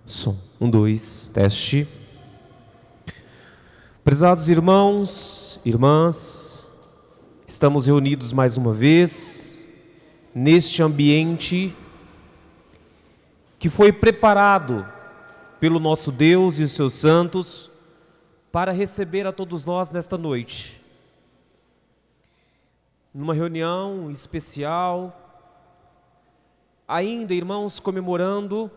Som. 1, 2, teste. Prezados irmãos, irmãs, estamos reunidos mais uma vez neste ambiente que foi preparado pelo nosso Deus e os seus santos para receber a todos nós nesta noite. Numa reunião especial, ainda, irmãos, comemorando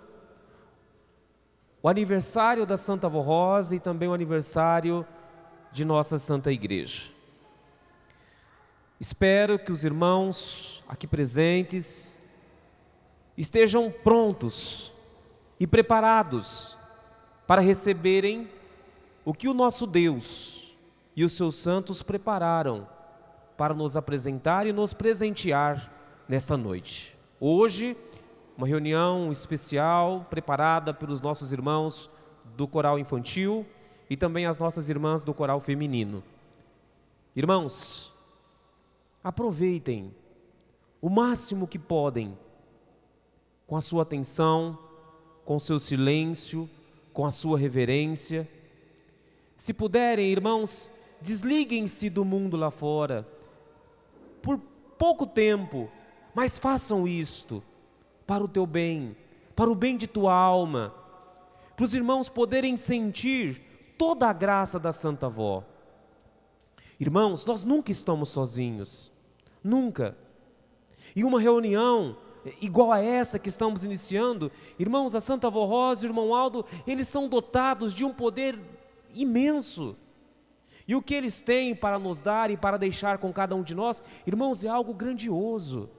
o aniversário da Santa Avó Rosa e também o aniversário de nossa Santa Igreja. Espero que os irmãos aqui presentes estejam prontos e preparados para receberem o que o nosso Deus e os seus santos prepararam para nos apresentar e nos presentear nesta noite. Hoje, uma reunião especial preparada pelos nossos irmãos do coral infantil e também as nossas irmãs do coral feminino. Irmãos, aproveitem o máximo que podem, com a sua atenção, com o seu silêncio, com a sua reverência. Se puderem, irmãos, desliguem-se do mundo lá fora, por pouco tempo, mas façam isto para o teu bem, para o bem de tua alma, para os irmãos poderem sentir toda a graça da Santa Avó. Irmãos, nós nunca estamos sozinhos, nunca. E uma reunião igual a essa que estamos iniciando, irmãos, a Santa Avó Rosa e o irmão Aldo, eles são dotados de um poder imenso. E o que eles têm para nos dar e para deixar com cada um de nós, irmãos, é algo grandioso.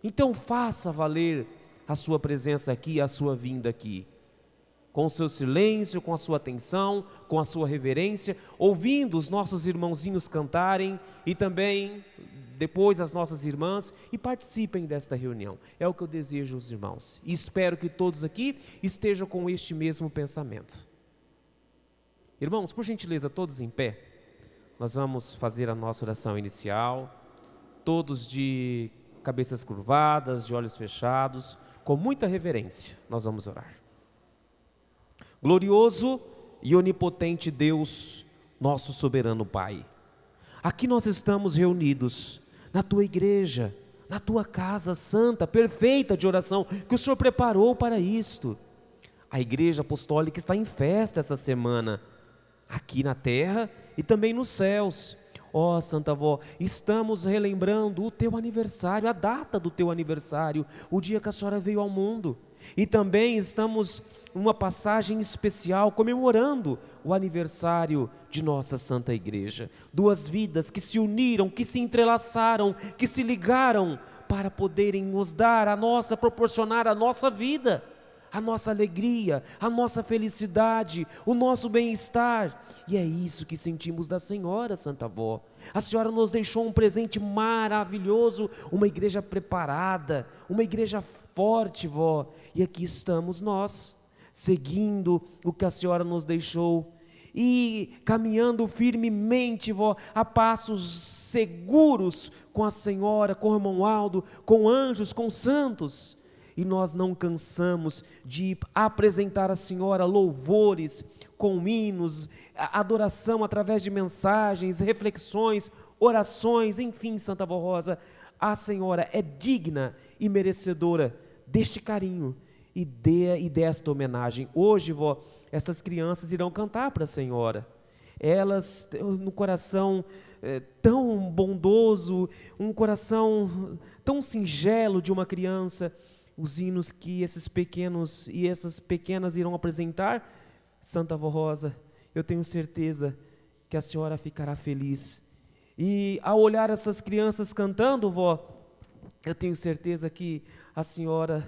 Então faça valer a sua presença aqui, a sua vinda aqui, com o seu silêncio, com a sua atenção, com a sua reverência, ouvindo os nossos irmãozinhos cantarem e também depois as nossas irmãs, e participem desta reunião. É o que eu desejo aos irmãos e espero que todos aqui estejam com este mesmo pensamento. Irmãos, por gentileza, todos em pé, nós vamos fazer a nossa oração inicial, todos de cabeças curvadas, de olhos fechados, com muita reverência, nós vamos orar. Glorioso e onipotente Deus, nosso soberano Pai, aqui nós estamos reunidos na tua igreja, na tua casa santa, perfeita de oração, que o Senhor preparou para isto. A igreja apostólica está em festa essa semana, aqui na terra e também nos céus. Ó Santa Avó, estamos relembrando o teu aniversário, a data do teu aniversário, o dia que a senhora veio ao mundo. E também estamos numa passagem especial comemorando o aniversário de nossa Santa Igreja. Duas vidas que se uniram, que se entrelaçaram, que se ligaram para poderem nos dar proporcionar a nossa vida, a nossa alegria, a nossa felicidade, o nosso bem-estar. E é isso que sentimos da Senhora, Santa Avó. A Senhora nos deixou um presente maravilhoso, uma igreja preparada, uma igreja forte, vó. E aqui estamos nós, seguindo o que a Senhora nos deixou e caminhando firmemente, vó, a passos seguros com a Senhora, com o irmão Aldo, com anjos, com santos. E nós não cansamos de apresentar à Senhora louvores, com hinos, adoração através de mensagens, reflexões, orações, enfim, Santa Avó Rosa, a Senhora é digna e merecedora deste carinho e desta homenagem. Hoje, vó, essas crianças irão cantar para a Senhora. Elas, no coração tão bondoso, um coração tão singelo de uma criança, os hinos que esses pequenos e essas pequenas irão apresentar, Santa Avó Rosa, eu tenho certeza que a senhora ficará feliz. E ao olhar essas crianças cantando, vó, eu tenho certeza que a senhora,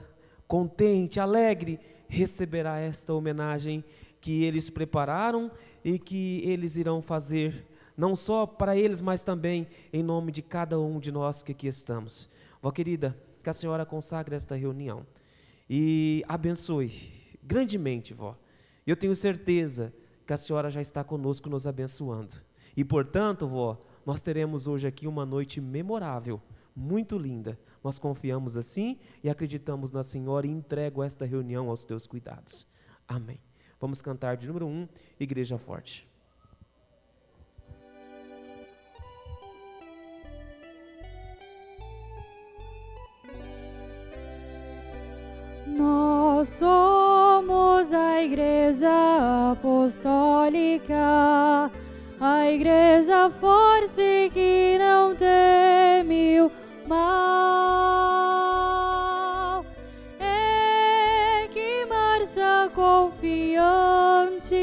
contente, alegre, receberá esta homenagem que eles prepararam e que eles irão fazer, não só para eles, mas também em nome de cada um de nós que aqui estamos. Vó querida, que a senhora consagre esta reunião e abençoe grandemente, vó. Eu tenho certeza que a senhora já está conosco nos abençoando. E portanto, vó, nós teremos hoje aqui uma noite memorável, muito linda. Nós confiamos assim e acreditamos na Senhora e entrego esta reunião aos teus cuidados. Amém. Vamos cantar de número 1, Igreja Forte. Nós somos a Igreja Apostólica, a Igreja forte que não teme o mal, que marcha confiante,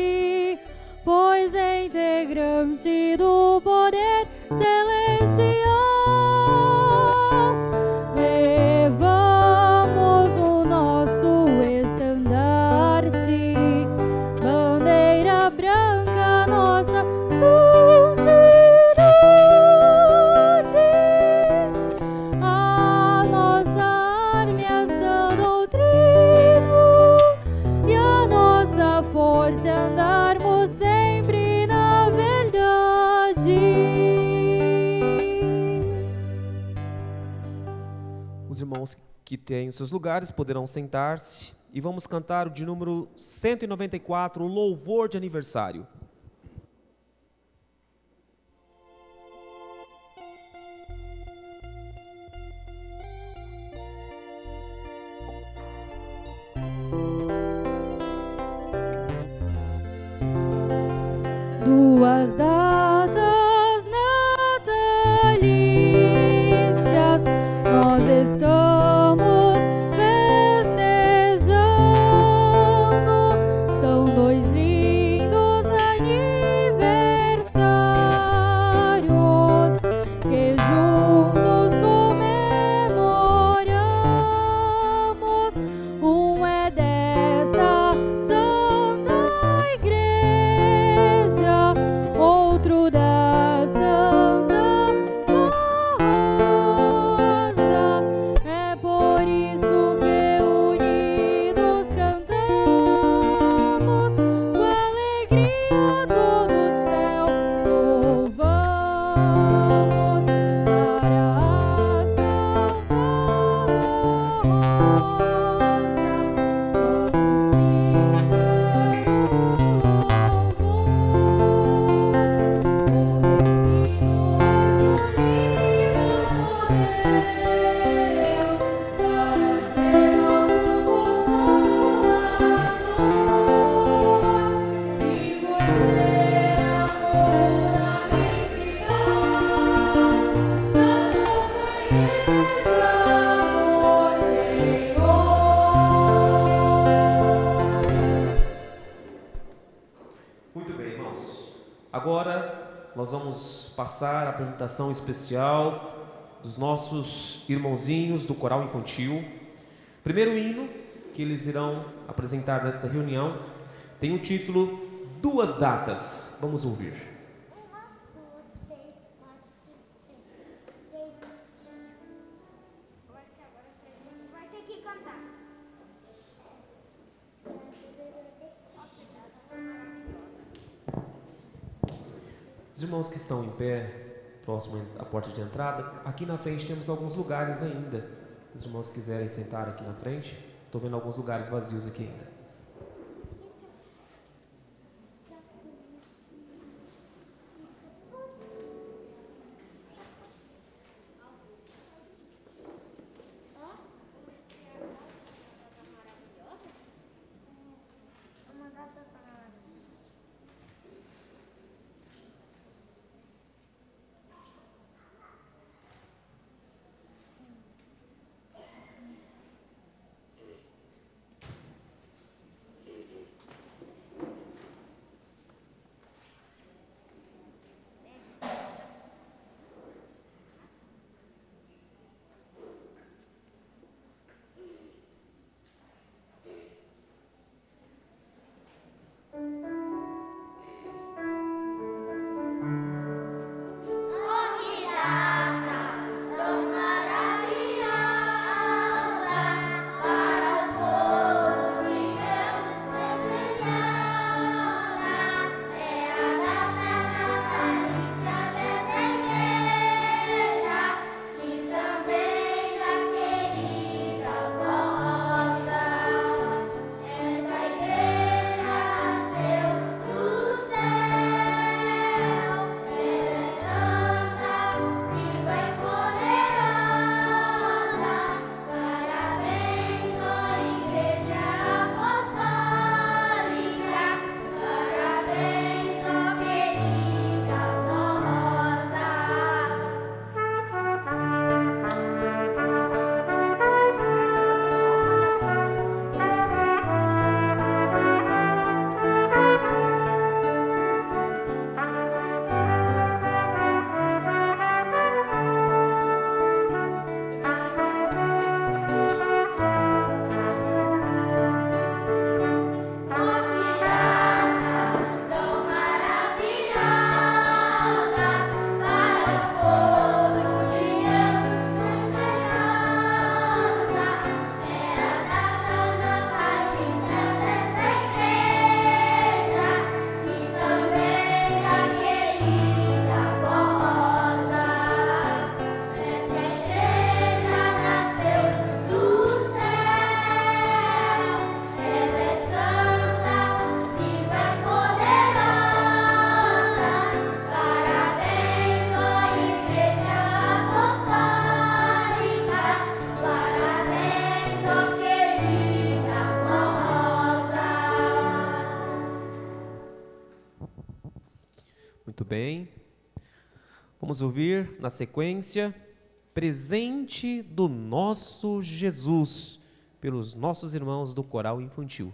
pois é integrante do poder celestial. Levamos o nosso estandarte, bandeira branca, nossa santidade. A nossa arma é a sã doutrina, e a nossa força é andarmos sempre na verdade. Os irmãos que têm os seus lugares poderão sentar-se e vamos cantar o de número 194, o louvor de aniversário. Duas datas natalícias nós estamos festejando, são dois lindos aniversários que juntos comemoramos. Um é desta Santa Igreja, outro da Santa Rosa. É por isso que unidos cantamos, com alegria todo o céu louvamos para a Santa Muito bem, irmãos. Agora nós vamos passar a apresentação especial dos nossos irmãozinhos do coral infantil. Primeiro hino que eles irão apresentar nesta reunião tem o título Duas Datas. Vamos ouvir. 1, 2, 3, 4, 5, 6, 7. Eu acho que agora a gente vai ter que cantar. Os irmãos que estão em pé, próximo à porta de entrada, aqui na frente temos alguns lugares ainda. Se os irmãos quiserem sentar aqui na frente, estou vendo alguns lugares vazios aqui ainda. Uma data para bem. Vamos ouvir na sequência, Presente do Nosso Jesus, pelos nossos irmãos do coral infantil.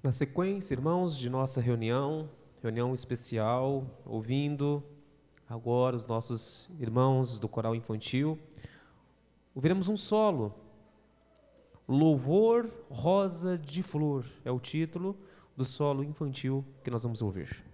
Na sequência, irmãos, de nossa reunião especial, ouvindo agora os nossos irmãos do coral infantil, ouviremos um solo. Louvor Rosa de Flor é o título do solo infantil que nós vamos ouvir.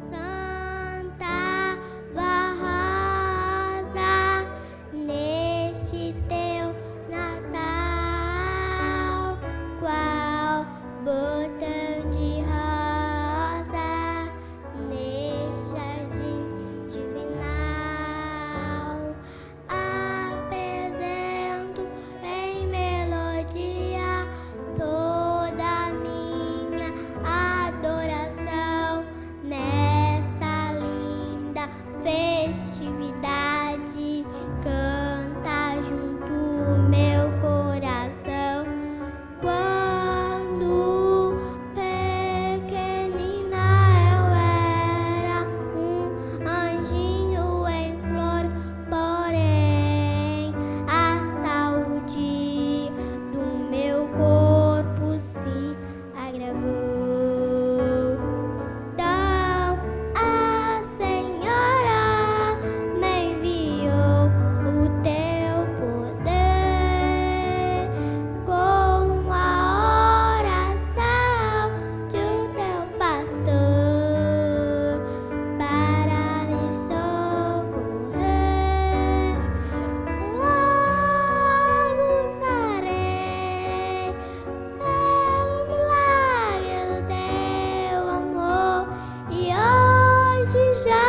Santa Rosa, neste teu Natal, qual botão de rosa neste jardim divinal, apresento em melodia toda a minha adoração nesta linda festividade. Canta junto o meu coração. Quando pequenina eu era anjinho em flor, porém a saúde do meu corpo se agravou. Então a Senhora me enviou o teu poder com a oração de um teu pastor para me socorrer. Logo sarei pelo milagre do teu amor, e hoje já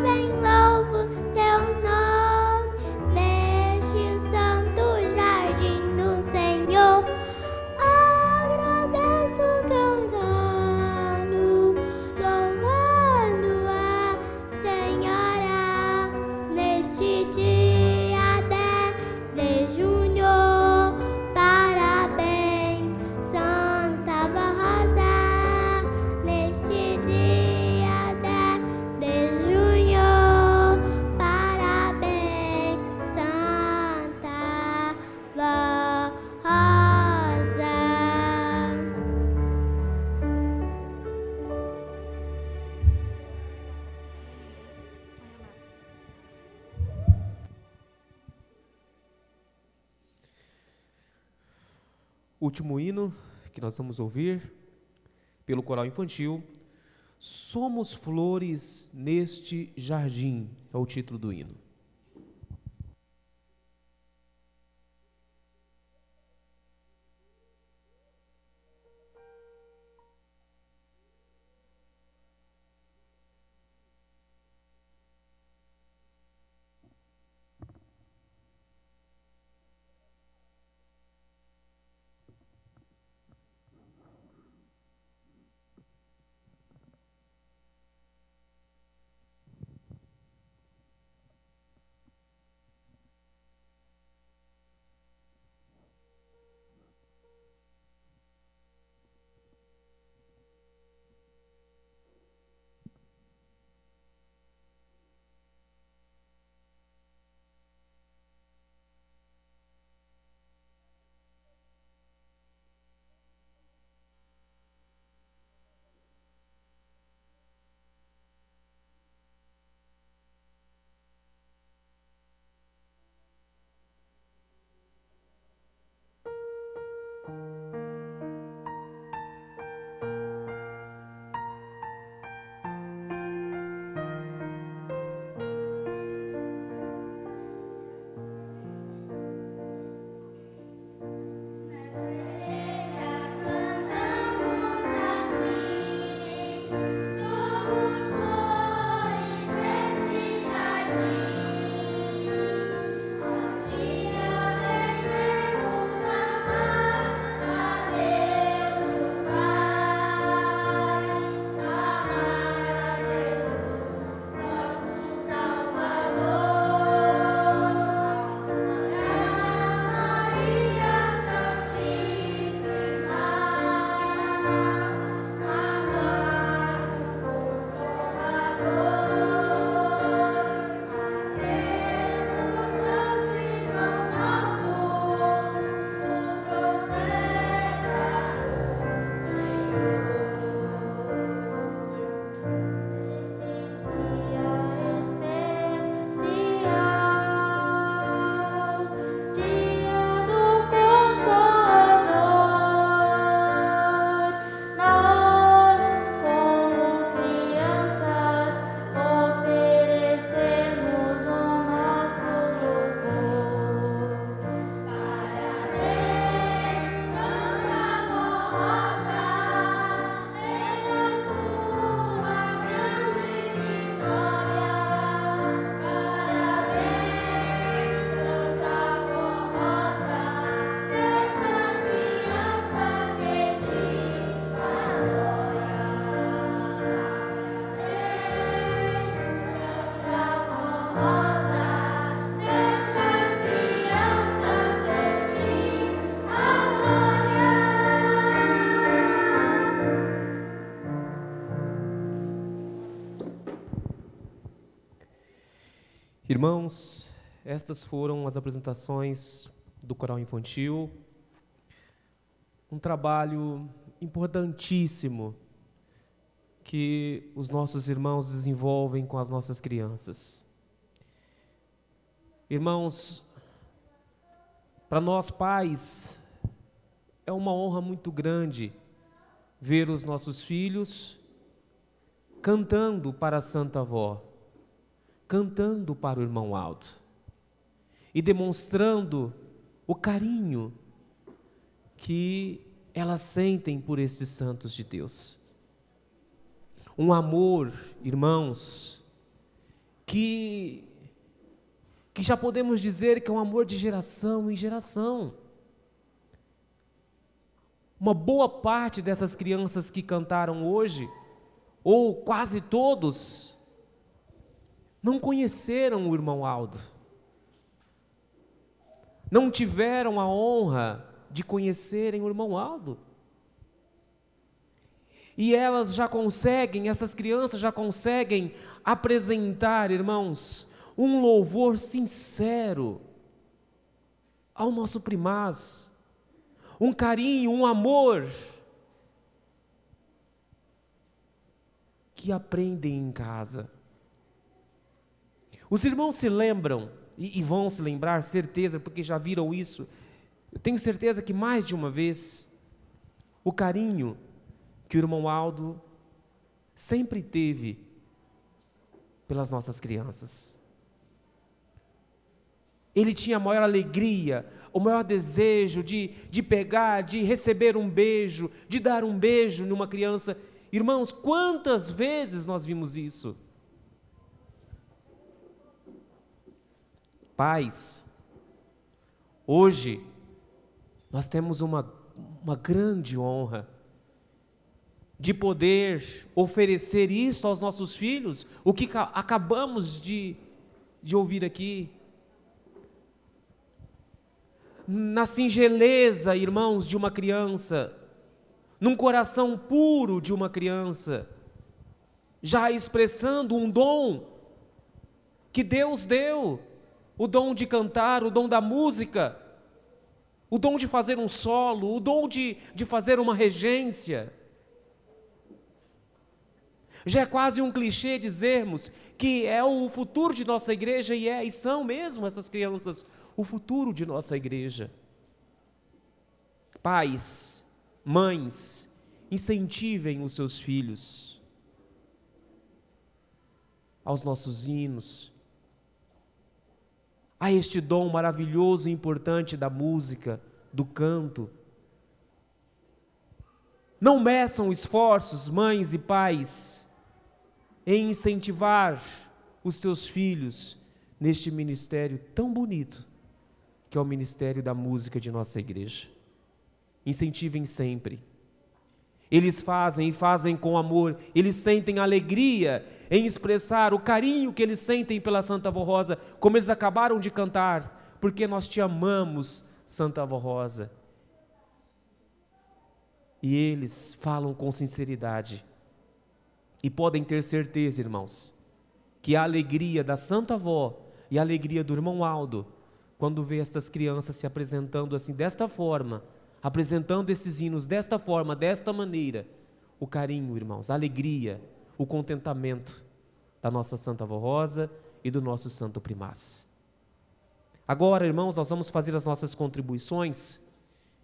bem louvo teu nome neste santo jardim do Senhor. Agradeço cantando, louvando a Senhora neste dia 10 de junho. Parabéns, Santa Rosa, neste dia 10 de junho. Parabéns, Santa Rosa. Último hino que nós vamos ouvir pelo coral infantil, Somos Flores neste Jardim, é o título do hino. Irmãos, estas foram as apresentações do coral infantil, um trabalho importantíssimo que os nossos irmãos desenvolvem com as nossas crianças. Irmãos, para nós pais, é uma honra muito grande ver os nossos filhos cantando para a Santa Avó, cantando para o irmão Aldo e demonstrando o carinho que elas sentem por estes santos de Deus. Um amor, irmãos, que já podemos dizer que é um amor de geração em geração. Uma boa parte dessas crianças que cantaram hoje, ou quase todos, não conheceram o irmão Aldo, não tiveram a honra de conhecerem o irmão Aldo. E essas crianças já conseguem apresentar, irmãos, um louvor sincero ao nosso primaz, um carinho, um amor que aprendem em casa. Os irmãos se lembram, e vão se lembrar, certeza, porque já viram isso. Eu tenho certeza que mais de uma vez, o carinho que o irmão Aldo sempre teve pelas nossas crianças. Ele tinha a maior alegria, o maior desejo de pegar, de receber um beijo, de dar um beijo numa criança. Irmãos, quantas vezes nós vimos isso? Pais, hoje nós temos uma grande honra de poder oferecer isso aos nossos filhos, o que acabamos de ouvir aqui. Na singeleza, irmãos, de uma criança, num coração puro de uma criança, já expressando um dom que Deus deu, o dom de cantar, o dom da música, o dom de fazer um solo, o dom de fazer uma regência. Já é quase um clichê dizermos que é o futuro de nossa igreja, e são mesmo essas crianças o futuro de nossa igreja. Pais, mães, incentivem os seus filhos aos nossos hinos, a este dom maravilhoso e importante da música, do canto. Não meçam esforços, mães e pais, em incentivar os teus filhos neste ministério tão bonito, que é o ministério da música de nossa igreja. Incentivem sempre. Eles fazem e fazem com amor, eles sentem alegria em expressar o carinho que eles sentem pela Santa Avó Rosa, como eles acabaram de cantar, porque nós te amamos, Santa Avó Rosa. E eles falam com sinceridade, e podem ter certeza, irmãos, que a alegria da Santa Avó e a alegria do irmão Aldo, quando vê estas crianças se apresentando assim, desta forma, apresentando esses hinos desta forma, desta maneira, o carinho, irmãos, a alegria, o contentamento da nossa Santa Avó Rosa e do nosso Santo Primaz. Agora, irmãos, nós vamos fazer as nossas contribuições,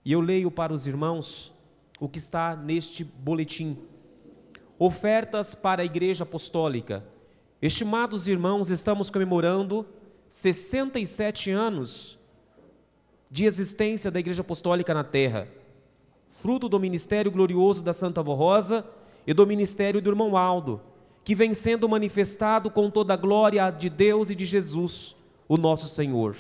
e eu leio para os irmãos o que está neste boletim. Ofertas para a Igreja Apostólica. Estimados irmãos, estamos comemorando 67 anos de existência da Igreja Apostólica na Terra, fruto do ministério glorioso da Santa Avó Rosa e do ministério do irmão Aldo, que vem sendo manifestado com toda a glória de Deus e de Jesus, o nosso Senhor.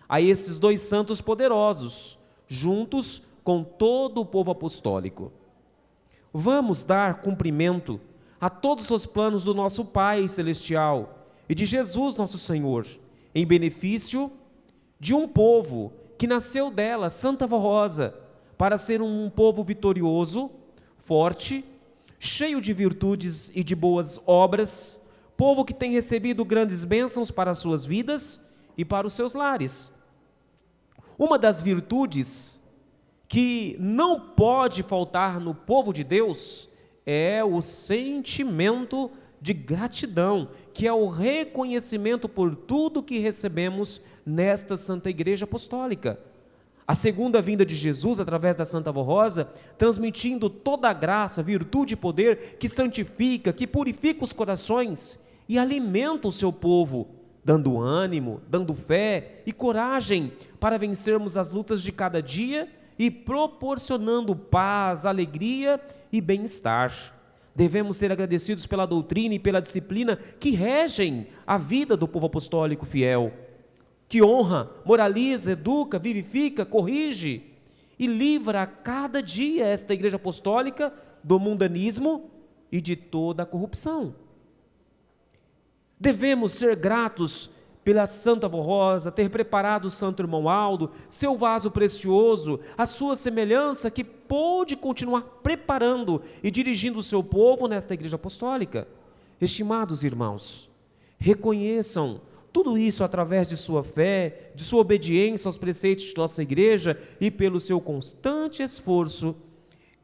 A esses dois santos poderosos, juntos com todo o povo apostólico. Vamos dar cumprimento a todos os planos do nosso Pai Celestial e de Jesus, nosso Senhor, em benefício de um povo que nasceu dela, Santa Avó Rosa, para ser um povo vitorioso, forte, cheio de virtudes e de boas obras, povo que tem recebido grandes bênçãos para as suas vidas e para os seus lares. Uma das virtudes que não pode faltar no povo de Deus é o sentimento de gratidão, que é o reconhecimento por tudo que recebemos nesta Santa Igreja Apostólica. A segunda vinda de Jesus, através da Santa Avó Rosa, transmitindo toda a graça, virtude e poder que santifica, que purifica os corações e alimenta o seu povo, dando ânimo, dando fé e coragem para vencermos as lutas de cada dia e proporcionando paz, alegria e bem-estar. Devemos ser agradecidos pela doutrina e pela disciplina que regem a vida do povo apostólico fiel, que honra, moraliza, educa, vivifica, corrige e livra a cada dia esta Igreja Apostólica do mundanismo e de toda a corrupção. Devemos ser gratos pela Santa Avó Rosa, ter preparado o Santo Irmão Aldo, seu vaso precioso, a sua semelhança que pôde continuar preparando e dirigindo o seu povo nesta Igreja Apostólica. Estimados irmãos, reconheçam tudo isso através de sua fé, de sua obediência aos preceitos de nossa Igreja e pelo seu constante esforço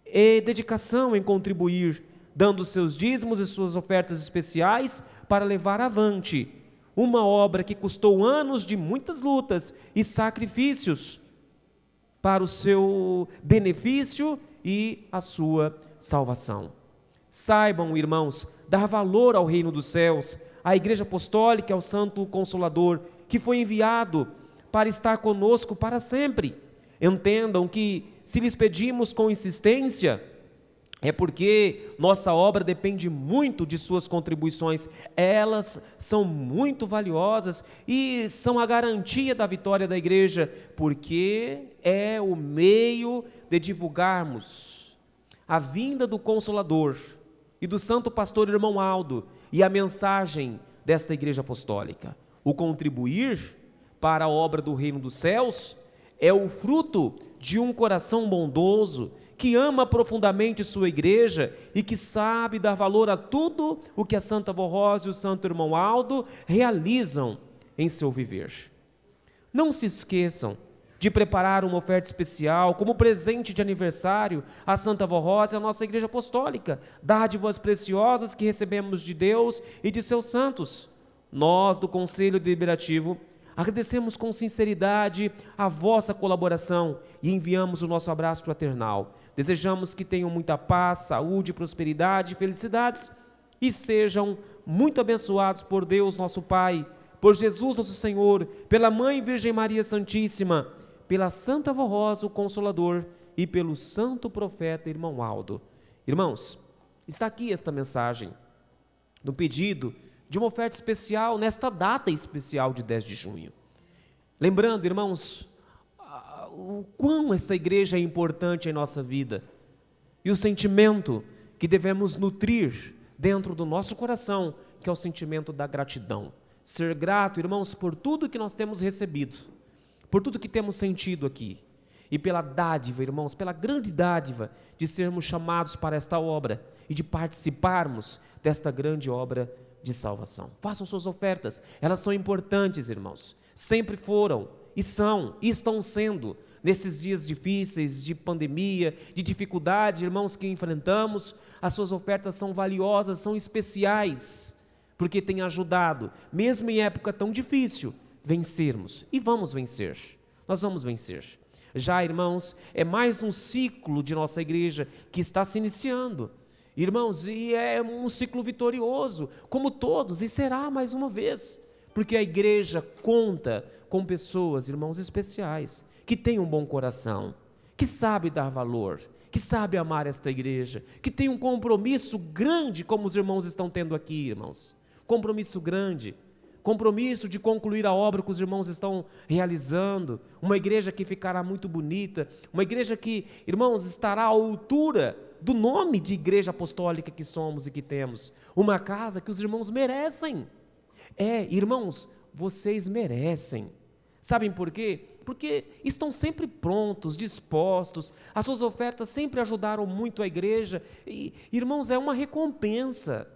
e dedicação em contribuir, dando seus dízimos e suas ofertas especiais para levar avante uma obra que custou anos de muitas lutas e sacrifícios para o seu benefício e a sua salvação. Saibam, irmãos, dar valor ao reino dos céus, à Igreja Apostólica, ao Santo Consolador, que foi enviado para estar conosco para sempre. Entendam que, se lhes pedimos com insistência, é porque nossa obra depende muito de suas contribuições. Elas são muito valiosas e são a garantia da vitória da Igreja, porque é o meio de divulgarmos a vinda do Consolador e do Santo Pastor Irmão Aldo e a mensagem desta Igreja Apostólica. O contribuir para a obra do Reino dos Céus é o fruto de um coração bondoso, que ama profundamente sua Igreja e que sabe dar valor a tudo o que a Santa Avó Rosa e o Santo Irmão Aldo realizam em seu viver. Não se esqueçam de preparar uma oferta especial como presente de aniversário à Santa Avó Rosa e à nossa Igreja Apostólica, dádivas preciosas que recebemos de Deus e de seus santos. Nós, do Conselho Deliberativo, agradecemos com sinceridade a vossa colaboração e enviamos o nosso abraço fraternal. Desejamos que tenham muita paz, saúde, prosperidade e felicidades e sejam muito abençoados por Deus nosso Pai, por Jesus nosso Senhor, pela Mãe Virgem Maria Santíssima, pela Santa Avó Rosa, o Consolador, e pelo Santo Profeta Irmão Aldo. Irmãos, está aqui esta mensagem, no pedido de uma oferta especial, nesta data especial de 10 de junho. Lembrando, irmãos, o quão essa igreja é importante em nossa vida e o sentimento que devemos nutrir dentro do nosso coração, que é o sentimento da gratidão. Ser grato, irmãos, por tudo que nós temos recebido, por tudo que temos sentido aqui e pela dádiva, irmãos, pela grande dádiva de sermos chamados para esta obra e de participarmos desta grande obra de salvação. Façam suas ofertas, elas são importantes, irmãos, sempre foram e são e estão sendo nesses dias difíceis de pandemia, de dificuldade, irmãos, que enfrentamos. As suas ofertas são valiosas, são especiais, porque têm ajudado, mesmo em época tão difícil, vencermos, e vamos vencer, nós vamos vencer. Já, irmãos, é mais um ciclo de nossa igreja que está se iniciando, irmãos, e é um ciclo vitorioso, como todos, e será mais uma vez, porque a igreja conta com pessoas, irmãos, especiais, que têm um bom coração, que sabe dar valor, que sabe amar esta igreja, que tem um compromisso grande, como os irmãos estão tendo aqui, irmãos, compromisso grande, compromisso de concluir a obra que os irmãos estão realizando, uma igreja que ficará muito bonita, uma igreja que, irmãos, estará à altura do nome de igreja apostólica que somos e que temos, uma casa que os irmãos merecem. Irmãos, vocês merecem. Sabem por quê? Porque estão sempre prontos, dispostos, as suas ofertas sempre ajudaram muito a igreja, e, irmãos, é uma recompensa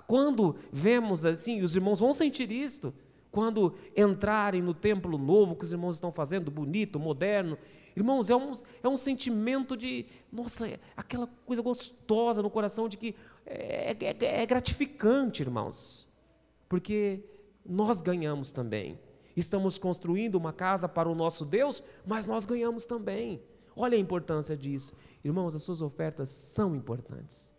Quando vemos assim, os irmãos vão sentir isto, quando entrarem no templo novo que os irmãos estão fazendo, bonito, moderno, irmãos, é um sentimento de, nossa, aquela coisa gostosa no coração de que é gratificante, irmãos, porque nós ganhamos também. Estamos construindo uma casa para o nosso Deus, mas nós ganhamos também. Olha a importância disso. Irmãos, as suas ofertas são importantes.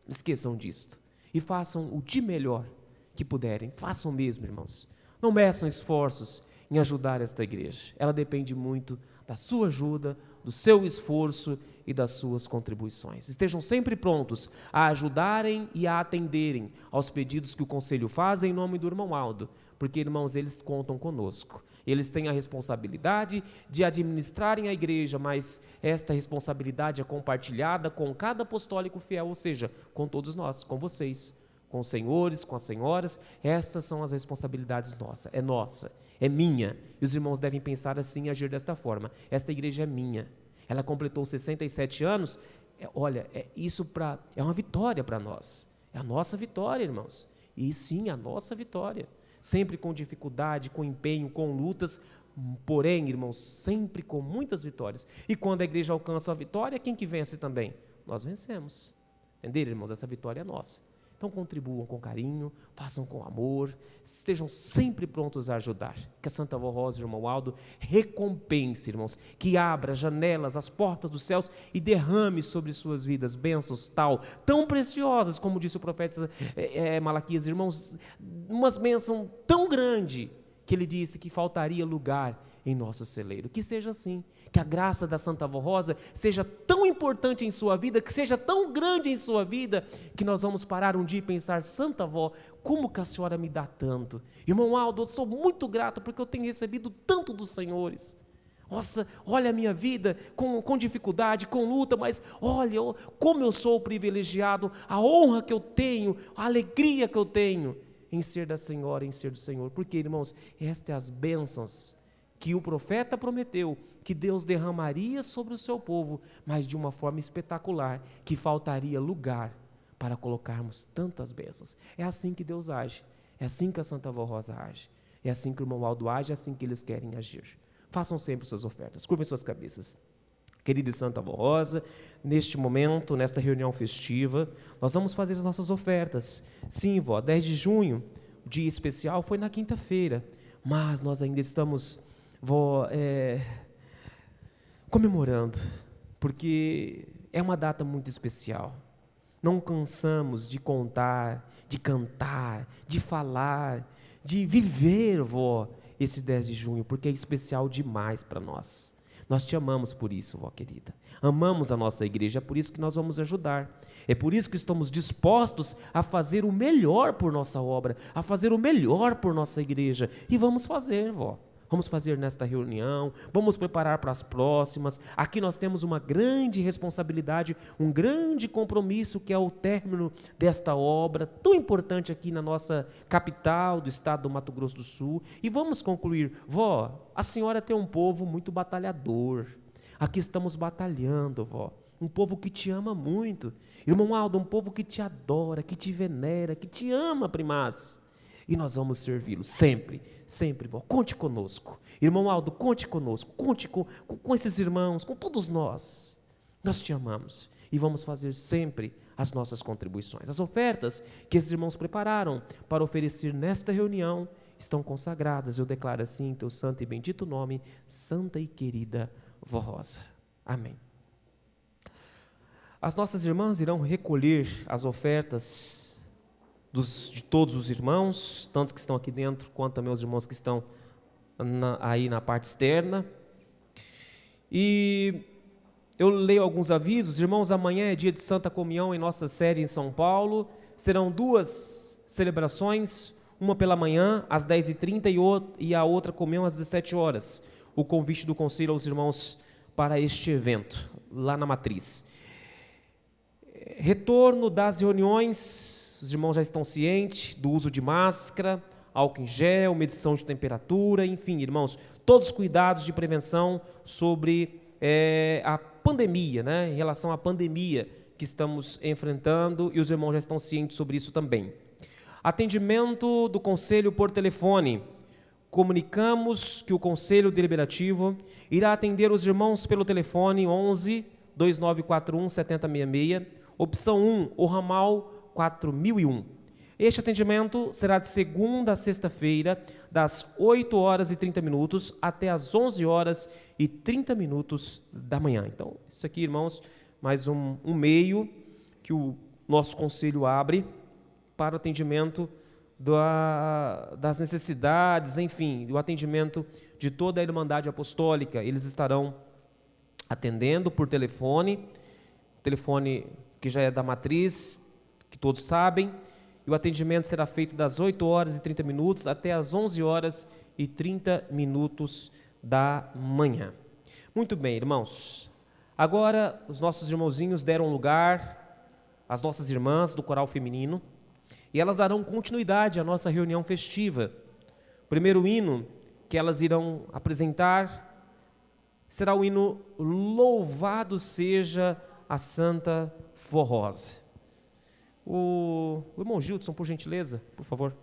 Não esqueçam disto. E façam o de melhor que puderem. Façam mesmo, irmãos. Não meçam esforços em ajudar esta igreja. Ela depende muito da sua ajuda, do seu esforço e das suas contribuições. Estejam sempre prontos a ajudarem e a atenderem aos pedidos que o conselho faz em nome do irmão Aldo, porque, irmãos, eles contam conosco. Eles têm a responsabilidade de administrarem a igreja, mas esta responsabilidade é compartilhada com cada apostólico fiel, ou seja, com todos nós, com vocês, com os senhores, com as senhoras. Essas são as responsabilidades nossas, é nossa, é minha. E os irmãos devem pensar assim e agir desta forma. Esta igreja é minha. Ela completou 67 anos. Olha, é uma vitória para nós. É a nossa vitória, irmãos. E sim, a nossa vitória. Sempre com dificuldade, com empenho, com lutas, porém, irmãos, sempre com muitas vitórias. E quando a igreja alcança a vitória, quem que vence também? Nós vencemos. Entenderam, irmãos? Essa vitória é nossa. Então contribuam com carinho, façam com amor, estejam sempre prontos a ajudar. Que a Santa Avó Rosa e o irmão Aldo recompense, irmãos, que abra as janelas, as portas dos céus e derrame sobre suas vidas bênçãos tão preciosas, como disse o profeta Malaquias, irmãos, umas bênçãos tão grandes, que ele disse que faltaria lugar em nosso celeiro. Que seja assim, que a graça da Santa Avó Rosa seja tão importante em sua vida, que seja tão grande em sua vida, que nós vamos parar um dia e pensar: Santa Avó, como que a senhora me dá tanto? Irmão Aldo, eu sou muito grato porque eu tenho recebido tanto dos senhores. Nossa, olha a minha vida com dificuldade, com luta, mas olha como eu sou privilegiado, a honra que eu tenho, a alegria que eu tenho em ser da Senhora, em ser do Senhor. Porque, irmãos, estas são as bênçãos que o profeta prometeu, que Deus derramaria sobre o seu povo, mas de uma forma espetacular, que faltaria lugar para colocarmos tantas bênçãos. É assim que Deus age, é assim que a Santa Avó Rosa age, é assim que o irmão Aldo age, é assim que eles querem agir. Façam sempre suas ofertas, curvem suas cabeças. Querida e Santa Avó Rosa, neste momento, nesta reunião festiva, nós vamos fazer as nossas ofertas. Sim, vó, 10 de junho, o dia especial foi na quinta-feira, mas nós ainda estamos, vó, comemorando, porque é uma data muito especial. Não cansamos de contar, de cantar, de falar, de viver, vó, esse 10 de junho, porque é especial demais para nós. Nós te amamos por isso, vó querida. Amamos a nossa igreja, é por isso que nós vamos ajudar. É por isso que estamos dispostos a fazer o melhor por nossa obra, a fazer o melhor por nossa igreja. E vamos fazer, vó. Vamos fazer nesta reunião, vamos preparar para as próximas. Aqui nós temos uma grande responsabilidade, um grande compromisso, que é o término desta obra, tão importante aqui na nossa capital do estado do Mato Grosso do Sul. E vamos concluir. Vó, a senhora tem um povo muito batalhador. Aqui estamos batalhando, vó. Um povo que te ama muito. Irmão Aldo, um povo que te adora, que te venera, que te ama, primaz. E nós vamos servi-lo sempre, sempre, vó. Conte conosco. Irmão Aldo, conte conosco. Conte com esses irmãos, com todos nós. Nós te amamos e vamos fazer sempre as nossas contribuições. As ofertas que esses irmãos prepararam para oferecer nesta reunião estão consagradas. Eu declaro assim em teu santo e bendito nome, santa e querida Vó Rosa. Amém. As nossas irmãs irão recolher as ofertas de todos os irmãos, tantos que estão aqui dentro, quanto também os irmãos que estão aí na parte externa. E eu leio alguns avisos. Irmãos, amanhã é dia de Santa Comunhão em nossa série em São Paulo. Serão 2 celebrações, uma pela manhã, às 10h30, e a outra comunhão às 17 horas. O convite do conselho aos irmãos para este evento, lá na Matriz. Retorno das reuniões. Os irmãos já estão cientes do uso de máscara, álcool em gel, medição de temperatura, enfim, irmãos, todos os cuidados de prevenção sobre a pandemia, né, em relação à pandemia que estamos enfrentando e os irmãos já estão cientes sobre isso também. Atendimento do conselho por telefone. Comunicamos que o Conselho Deliberativo irá atender os irmãos pelo telefone 11 2941 7066, opção 1, o ramal 4001. Este atendimento será de segunda a sexta-feira, das 8 horas e 30 minutos até as 11 horas e 30 minutos da manhã. Então, isso aqui, irmãos, mais um meio que o nosso conselho abre para o atendimento das necessidades, enfim, o atendimento de toda a Irmandade Apostólica. Eles estarão atendendo por telefone que já é da matriz, que todos sabem, e o atendimento será feito das 8 horas e 30 minutos até as 11 horas e 30 minutos da manhã. Muito bem, irmãos. Agora, os nossos irmãozinhos deram lugar às nossas irmãs do coral feminino, e elas darão continuidade à nossa reunião festiva. O primeiro hino que elas irão apresentar será o hino Louvado Seja a Santa Forrosa. O irmão Gilson, por gentileza, por favor.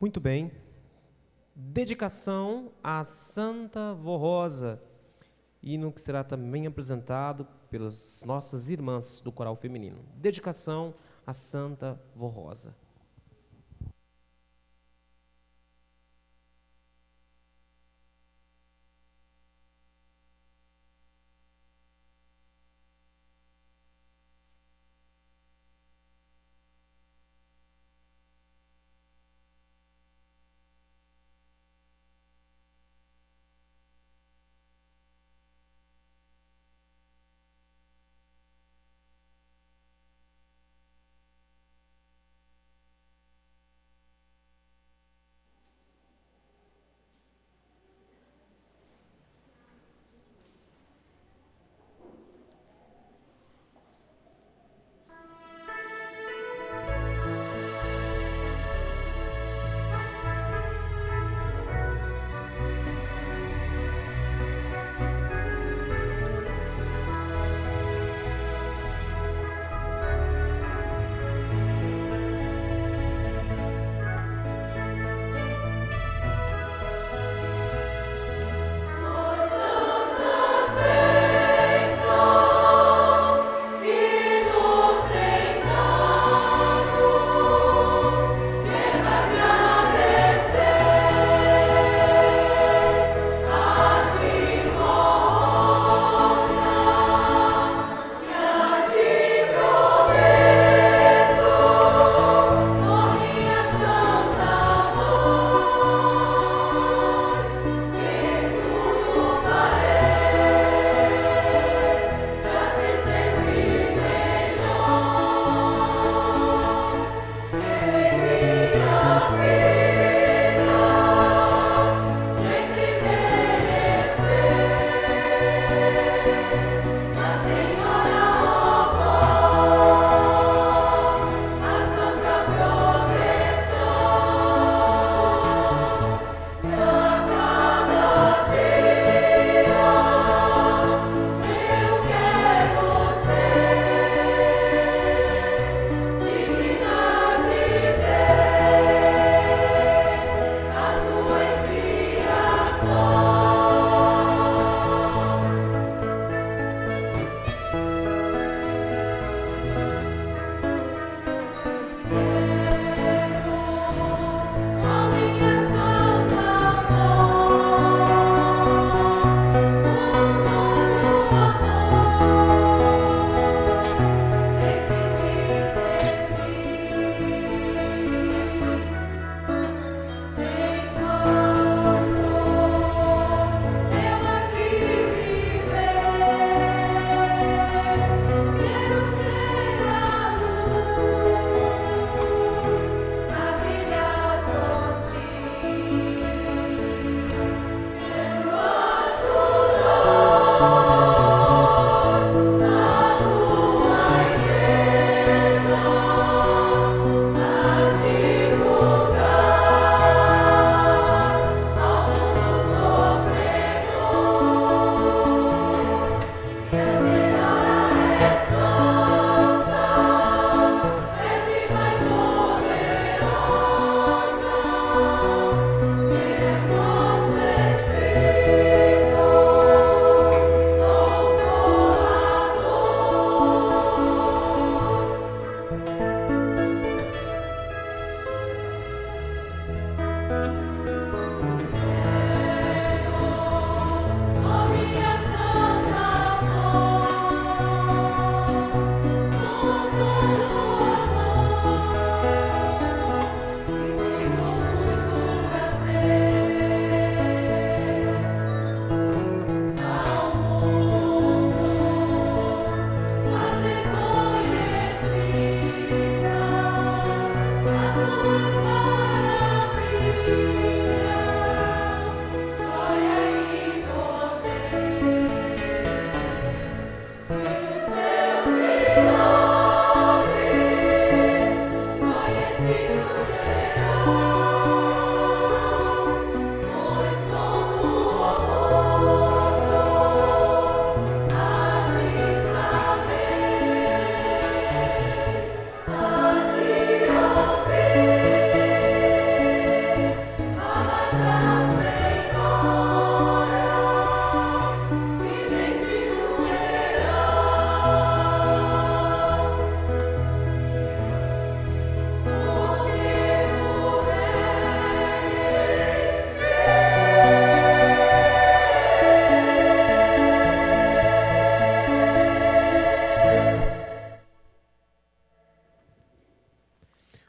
Muito bem. Dedicação à Santa Vó Rosa, hino que será também apresentado pelas nossas irmãs do coral feminino. Dedicação à Santa Vó Rosa.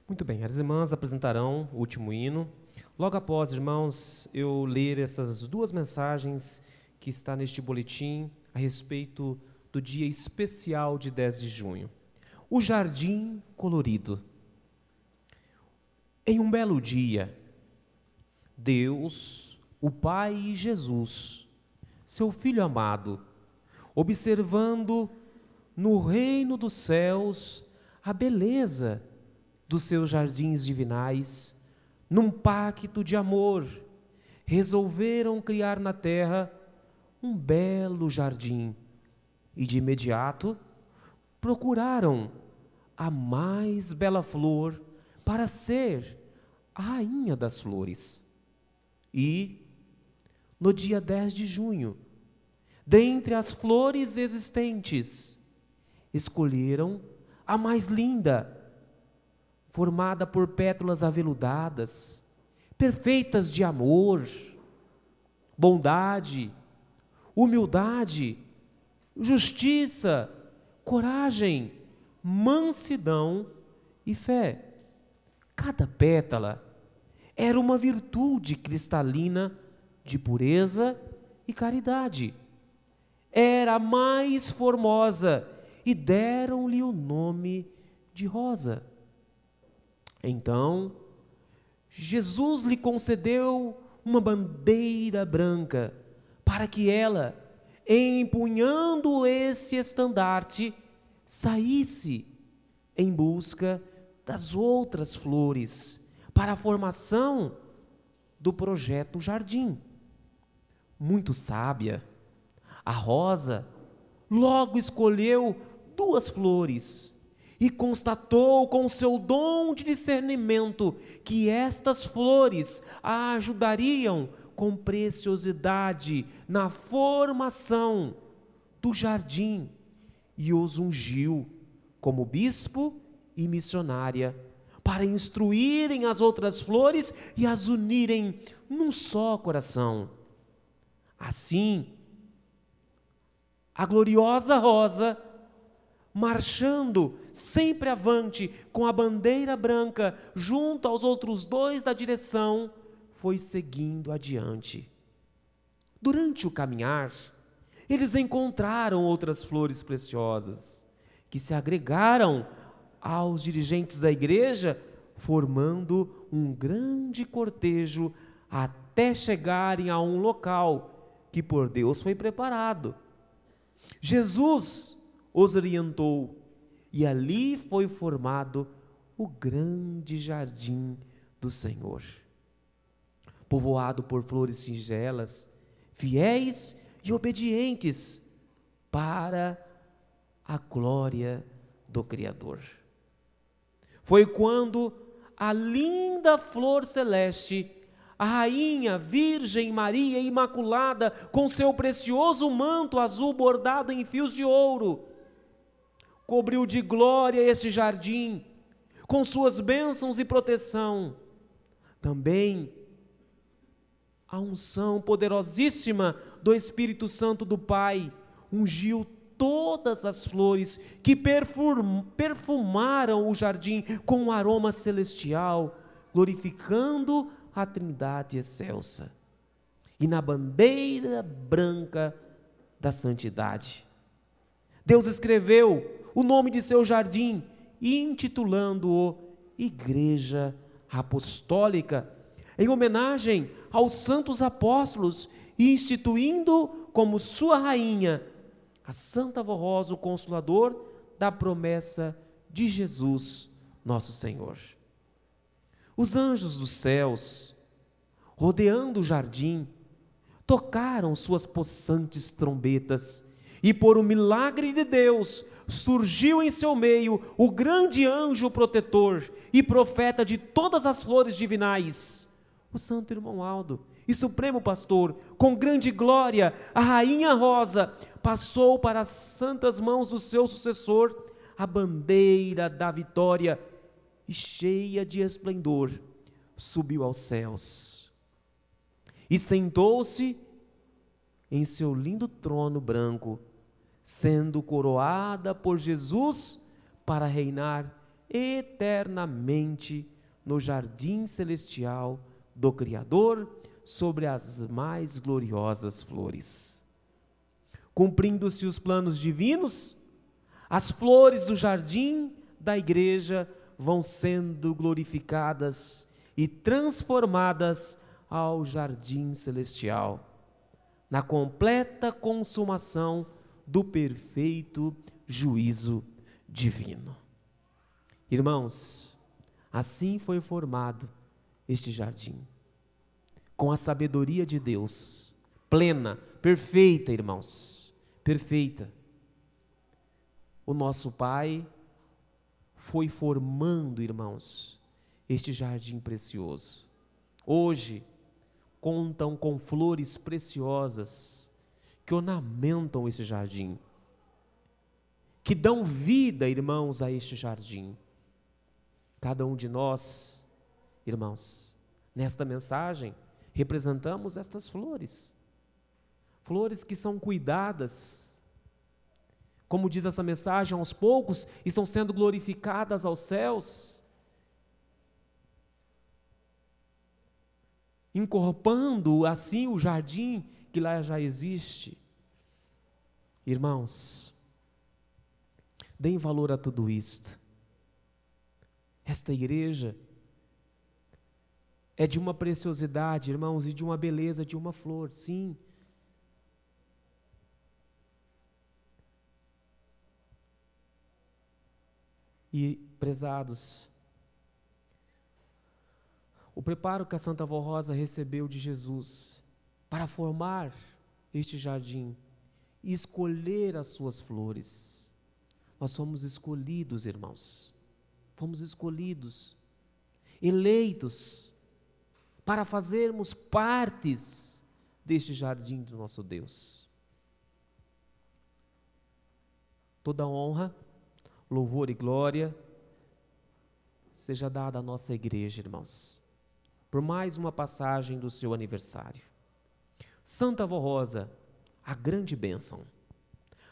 Muito bem, as irmãs apresentarão o último hino. Logo após, irmãos, eu ler essas duas mensagens que está neste boletim a respeito do dia especial de 10 de junho. O jardim colorido. Em um belo dia, Deus, o Pai e Jesus, seu Filho amado, observando no reino dos céus a beleza dos seus jardins divinais, num pacto de amor, resolveram criar na terra um belo jardim e de imediato procuraram a mais bela flor para ser a rainha das flores. E, no dia 10 de junho, dentre as flores existentes, escolheram a mais linda, formada por pétalas aveludadas, perfeitas de amor, bondade, humildade, justiça, coragem, mansidão e fé. Cada pétala era uma virtude cristalina de pureza e caridade. Era a mais formosa e deram-lhe o nome de rosa. Então, Jesus lhe concedeu uma bandeira branca para que ela, empunhando esse estandarte, saísse em busca das outras flores para a formação do projeto Jardim. Muito sábia, a rosa logo escolheu 2 flores e constatou com seu dom de discernimento que estas flores a ajudariam com preciosidade na formação do jardim e os ungiu como bispo e missionária para instruírem as outras flores e as unirem num só coração. Assim, a gloriosa rosa, marchando sempre avante com a bandeira branca junto aos outros 2 da direção, foi seguindo adiante. Durante o caminhar, eles encontraram outras flores preciosas, que se agregaram aos dirigentes da igreja, formando um grande cortejo até chegarem a um local que por Deus foi preparado. Jesus os orientou e ali foi formado o grande jardim do Senhor, povoado por flores singelas, fiéis e obedientes para a glória do Criador. Foi quando a linda flor celeste, a rainha Virgem Maria Imaculada, com seu precioso manto azul bordado em fios de ouro, cobriu de glória esse jardim, com suas bênçãos e proteção. Também a unção poderosíssima do Espírito Santo do Pai ungiu todas as flores que perfumaram o jardim com um aroma celestial, glorificando a Trindade excelsa. E na bandeira branca da santidade, Deus escreveu o nome de seu jardim, intitulando-o Igreja Apostólica, em homenagem aos santos apóstolos, e instituindo como sua rainha a Santa Vó Rosa, o Consolador da promessa de Jesus, nosso Senhor. Os anjos dos céus, rodeando o jardim, tocaram suas possantes trombetas, e por um milagre de Deus, surgiu em seu meio o grande anjo protetor e profeta de todas as flores divinais, o Santo Irmão Aldo, e Supremo Pastor, com grande glória, a Rainha Rosa passou para as santas mãos do seu sucessor a bandeira da vitória, e cheia de esplendor, subiu aos céus e sentou-se em seu lindo trono branco, sendo coroada por Jesus para reinar eternamente no jardim celestial do Criador, sobre as mais gloriosas flores. Cumprindo-se os planos divinos, as flores do jardim da igreja vão sendo glorificadas e transformadas ao jardim celestial, na completa consumação do perfeito juízo divino. Irmãos, assim foi formado este jardim, com a sabedoria de Deus, plena, perfeita, irmãos, perfeita. O nosso Pai foi formando, irmãos, este jardim precioso. Hoje, contam com flores preciosas que ornamentam esse jardim, que dão vida, irmãos, a este jardim. Cada um de nós, irmãos, nesta mensagem, representamos estas flores. Flores que são cuidadas. Como diz essa mensagem, aos poucos estão sendo glorificadas aos céus, encorpando assim o jardim que lá já existe. Irmãos, deem valor a tudo isto. Esta igreja é de uma preciosidade, irmãos, e de uma beleza de uma flor, sim. E, prezados, o preparo que a Santa Avó Rosa recebeu de Jesus para formar este jardim e escolher as suas flores. Nós somos escolhidos, irmãos, fomos escolhidos, eleitos, para fazermos partes deste jardim do nosso Deus. Toda honra, louvor e glória seja dada à nossa igreja, irmãos, por mais uma passagem do seu aniversário. Santa Avó Rosa, a grande bênção.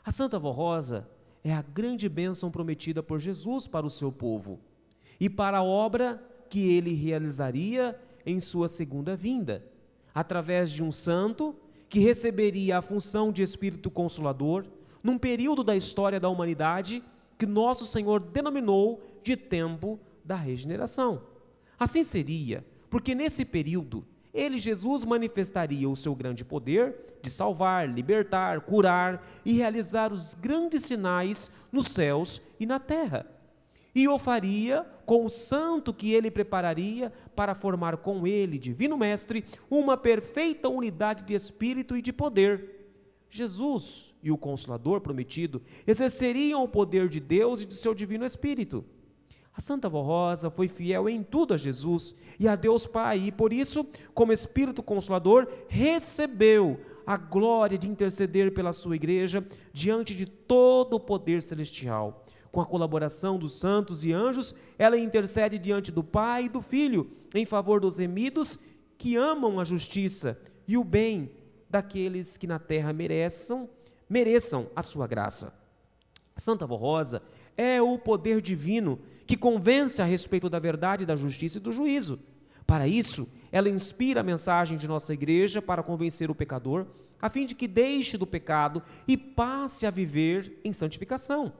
A Santa Avó Rosa é a grande bênção prometida por Jesus para o seu povo e para a obra que ele realizaria em sua segunda vinda, através de um santo que receberia a função de Espírito Consolador num período da história da humanidade que nosso Senhor denominou de tempo da regeneração. Assim seria, porque nesse período, ele, Jesus, manifestaria o seu grande poder de salvar, libertar, curar e realizar os grandes sinais nos céus e na terra. E o faria com o santo que ele prepararia para formar com ele, divino mestre, uma perfeita unidade de espírito e de poder. Jesus e o Consolador prometido exerceriam o poder de Deus e de seu divino Espírito. A Santa Avó Rosa foi fiel em tudo a Jesus e a Deus Pai, e por isso, como Espírito Consolador, recebeu a glória de interceder pela sua igreja diante de todo o poder celestial. Com a colaboração dos santos e anjos, ela intercede diante do Pai e do Filho, em favor dos remidos que amam a justiça e o bem daqueles que na terra mereçam a sua graça. Santa Avó Rosa é o poder divino que convence a respeito da verdade, da justiça e do juízo. Para isso, ela inspira a mensagem de nossa igreja para convencer o pecador, a fim de que deixe do pecado e passe a viver em santificação.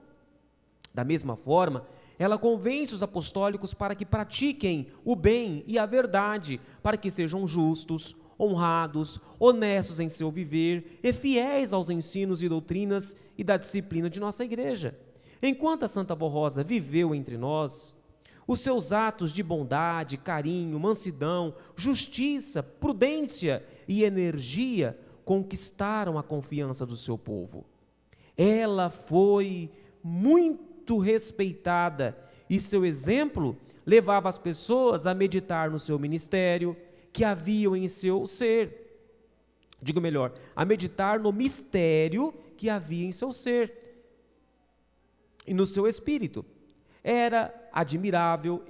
Da mesma forma, ela convence os apostólicos para que pratiquem o bem e a verdade, para que sejam justos, honrados, honestos em seu viver e fiéis aos ensinos e doutrinas e da disciplina de nossa igreja. Enquanto a Santa Avó Rosa viveu entre nós, os seus atos de bondade, carinho, mansidão, justiça, prudência e energia conquistaram a confiança do seu povo. Ela foi muito respeitada e seu exemplo levava as pessoas a meditar no seu ministério que haviam em seu ser. Digo melhor, a meditar no mistério que havia em seu ser e no seu espírito. Era admirável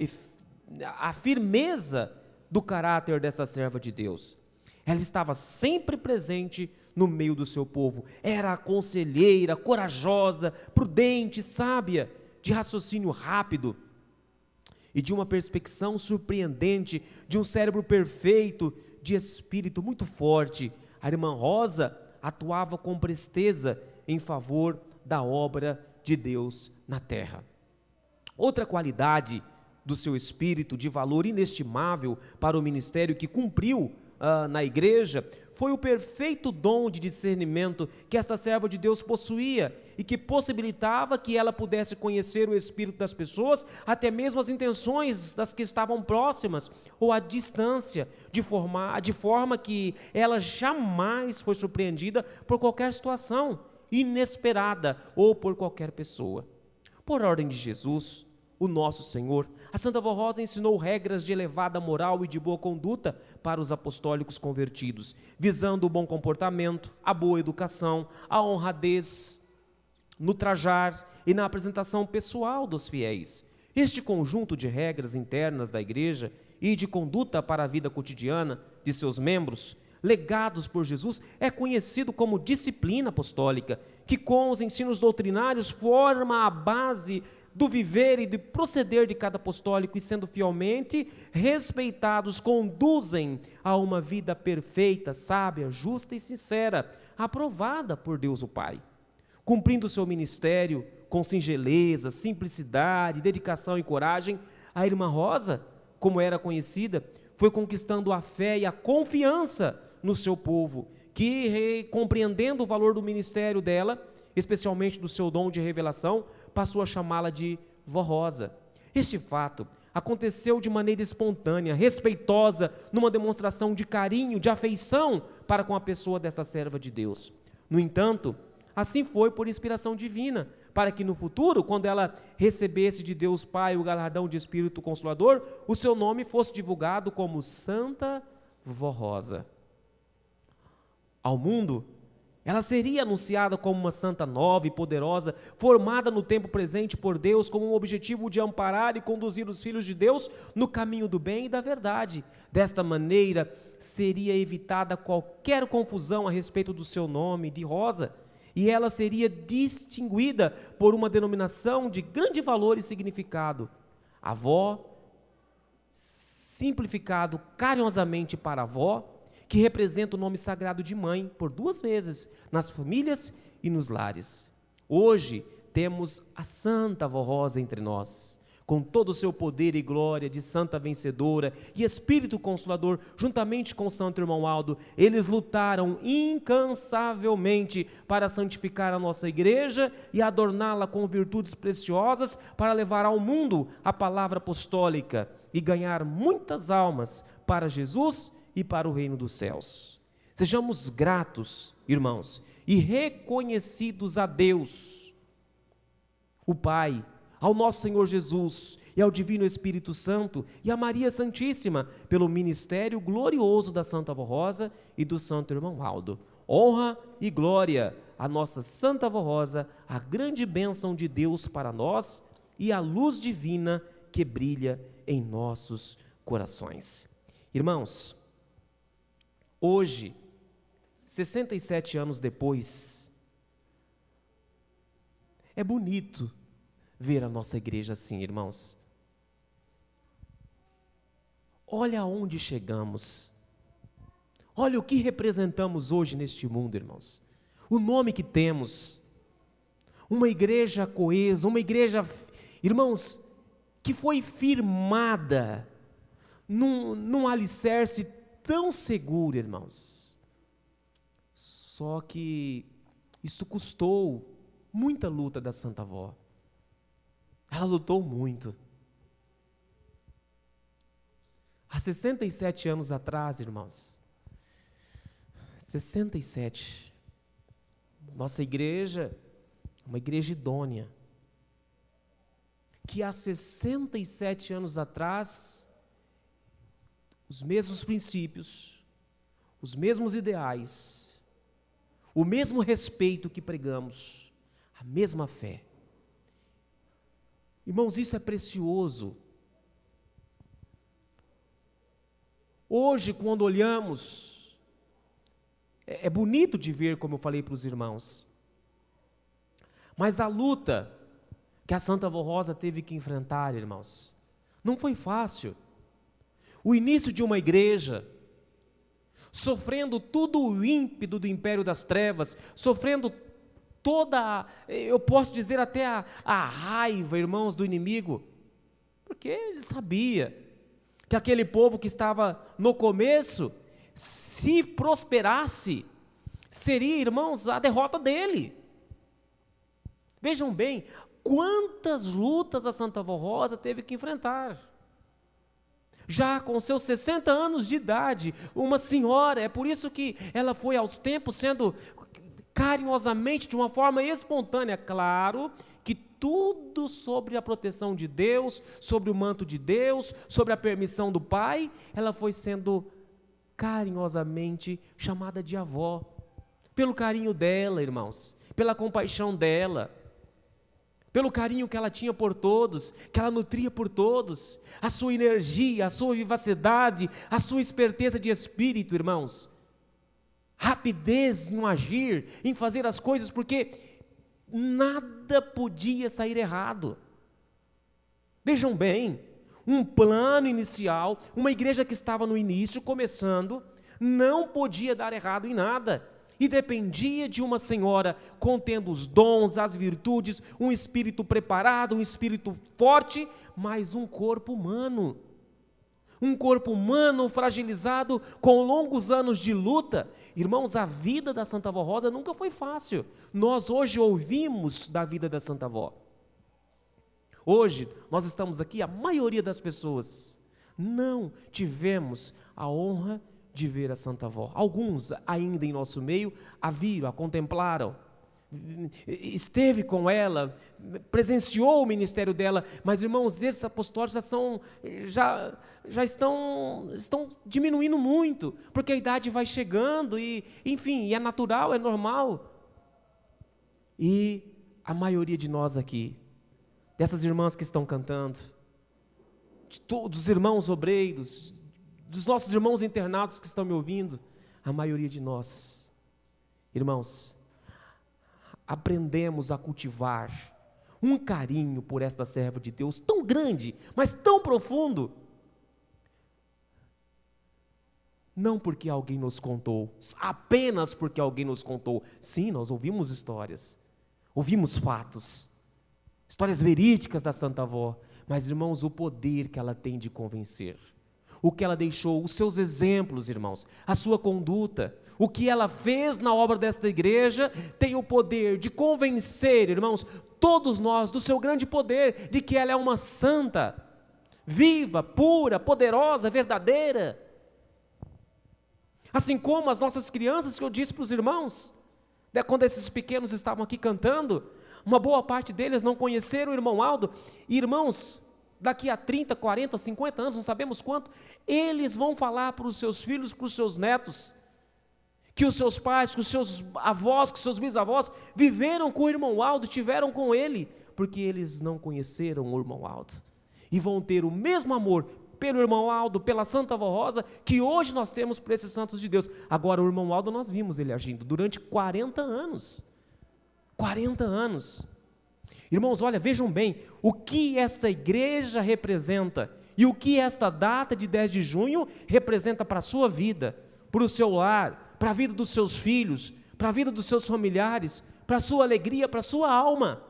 a firmeza do caráter dessa serva de Deus. Ela estava sempre presente no meio do seu povo. Era conselheira, corajosa, prudente, sábia, de raciocínio rápido. e de uma perspecção surpreendente, de um cérebro perfeito, de espírito muito forte, a irmã Rosa atuava com presteza em favor da obra de Deus na terra. Outra qualidade do seu espírito, de valor inestimável para o ministério que cumpriu na igreja, foi o perfeito dom de discernimento que esta serva de Deus possuía e que possibilitava que ela pudesse conhecer o espírito das pessoas, até mesmo as intenções das que estavam próximas ou à distância, de forma que ela jamais foi surpreendida por qualquer situação inesperada ou por qualquer pessoa. Por ordem de Jesus, o nosso Senhor, a Santa Vó Rosa ensinou regras de elevada moral e de boa conduta para os apostólicos convertidos, visando o bom comportamento, a boa educação, a honradez no trajar e na apresentação pessoal dos fiéis. Este conjunto de regras internas da igreja e de conduta para a vida cotidiana de seus membros, legados por Jesus, é conhecido como disciplina apostólica, que com os ensinos doutrinários forma a base do viver e do proceder de cada apostólico, e sendo fielmente respeitados, conduzem a uma vida perfeita, sábia, justa e sincera, aprovada por Deus o Pai. Cumprindo o seu ministério com singeleza, simplicidade, dedicação e coragem, a irmã Rosa, como era conhecida, foi conquistando a fé e a confiança no seu povo, que, compreendendo o valor do ministério dela, especialmente do seu dom de revelação, passou a chamá-la de Vó Rosa. Este fato aconteceu de maneira espontânea, respeitosa, numa demonstração de carinho, de afeição para com a pessoa desta serva de Deus. No entanto, assim foi por inspiração divina, para que no futuro, quando ela recebesse de Deus Pai o galardão de Espírito Consolador, o seu nome fosse divulgado como Santa Vó Rosa. Ao mundo, ela seria anunciada como uma santa nova e poderosa, formada no tempo presente por Deus com o objetivo de amparar e conduzir os filhos de Deus no caminho do bem e da verdade. Desta maneira, seria evitada qualquer confusão a respeito do seu nome de Rosa, e ela seria distinguida por uma denominação de grande valor e significado. Avó, simplificado carinhosamente para avó, que representa o nome sagrado de mãe, por 2 vezes, nas famílias e nos lares. Hoje, temos a Santa Vó Rosa entre nós, com todo o seu poder e glória de santa vencedora e Espírito Consolador, juntamente com o Santo Irmão Aldo, eles lutaram incansavelmente para santificar a nossa igreja e adorná-la com virtudes preciosas para levar ao mundo a palavra apostólica e ganhar muitas almas para Jesus e para o reino dos céus. Sejamos gratos, irmãos, e reconhecidos a Deus, o Pai, ao nosso Senhor Jesus e ao Divino Espírito Santo e a Maria Santíssima, pelo ministério glorioso da Santa Vó Rosa e do Santo Irmão Aldo. Honra e glória à nossa Santa Vó Rosa, a grande bênção de Deus para nós e a luz divina que brilha em nossos corações. Irmãos, hoje, 67 anos depois, é bonito ver a nossa igreja assim, irmãos. Olha aonde chegamos. Olha o que representamos hoje neste mundo, irmãos. O nome que temos. Uma igreja coesa, uma igreja, irmãos, que foi firmada num alicerce tão seguro, irmãos. Só que isso custou muita luta da Santa Vó. Ela lutou muito. Há 67 anos atrás, irmãos, 67, nossa igreja, uma igreja idônea, que há 67 anos atrás, os mesmos princípios, os mesmos ideais, o mesmo respeito que pregamos, a mesma fé. Irmãos, isso é precioso. Hoje, quando olhamos, é bonito de ver, como eu falei para os irmãos, mas a luta que a Santa Vó Rosa teve que enfrentar, irmãos, Não foi fácil. O início de uma igreja, sofrendo tudo o ímpeto do império das trevas, sofrendo eu posso dizer até a raiva, irmãos, do inimigo, porque ele sabia que aquele povo que estava no começo, se prosperasse, seria, irmãos, a derrota dele. Vejam bem, quantas lutas a Santa Avó Rosa teve que enfrentar. Já com seus 60 anos de idade, uma senhora, é por isso que ela foi aos tempos sendo carinhosamente, de uma forma espontânea, claro, que tudo sobre a proteção de Deus, sobre o manto de Deus, sobre a permissão do Pai, ela foi sendo carinhosamente chamada de avó, pelo carinho dela, irmãos, pela compaixão dela, pelo carinho que ela tinha por todos, que ela nutria por todos, a sua energia, a sua vivacidade, a sua esperteza de espírito, irmãos, rapidez em agir, em fazer as coisas, porque nada podia sair errado. Vejam bem, um plano inicial, uma igreja que estava no início, começando, não podia dar errado em nada, e dependia de uma senhora contendo os dons, as virtudes, um espírito preparado, um espírito forte, mas um corpo humano fragilizado com longos anos de luta. Irmãos, a vida da Santa Avó Rosa nunca foi fácil. Nós hoje ouvimos da vida da Santa Avó. Hoje, nós estamos aqui, a maioria das pessoas não tivemos a honra de ver a Santa Avó. Alguns ainda em nosso meio a viram, a contemplaram, esteve com ela, presenciou o ministério dela, mas irmãos, esses apostólicos já estão diminuindo muito, porque a idade vai chegando e, enfim, é natural, é normal. E a maioria de nós aqui, dessas irmãs que estão cantando, dos irmãos obreiros, dos nossos irmãos internados que estão me ouvindo, a maioria de nós, irmãos, aprendemos a cultivar um carinho por esta serva de Deus tão grande, mas tão profundo, não porque alguém nos contou, apenas porque alguém nos contou. Sim, nós ouvimos histórias, ouvimos fatos, histórias verídicas da Santa Avó, mas irmãos, o poder que ela tem de convencer, o que ela deixou, os seus exemplos, irmãos, a sua conduta, o que ela fez na obra desta igreja, tem o poder de convencer, irmãos, todos nós, do seu grande poder, de que ela é uma santa, viva, pura, poderosa, verdadeira. Assim como as nossas crianças, que eu disse para os irmãos, quando esses pequenos estavam aqui cantando, uma boa parte deles não conheceram o irmão Aldo, e irmãos, daqui a 30, 40, 50 anos, não sabemos quanto, eles vão falar para os seus filhos, para os seus netos, que os seus pais, que os seus avós, que os seus bisavós viveram com o irmão Aldo, tiveram com ele, porque eles não conheceram o irmão Aldo, e vão ter o mesmo amor pelo irmão Aldo, pela Santa Avó Rosa, que hoje nós temos por esses santos de Deus. Agora o irmão Aldo, nós vimos ele agindo durante 40 anos, 40 anos, irmãos, olha, vejam bem, o que esta igreja representa, e o que esta data de 10 de junho representa para a sua vida, para o seu lar, para a vida dos seus filhos, para a vida dos seus familiares, para a sua alegria, para a sua alma.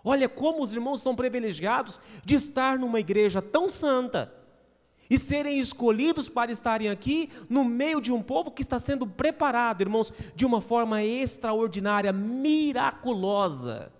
Olha como os irmãos são privilegiados de estar numa igreja tão santa, e serem escolhidos para estarem aqui, no meio de um povo que está sendo preparado, irmãos, de uma forma extraordinária, miraculosa.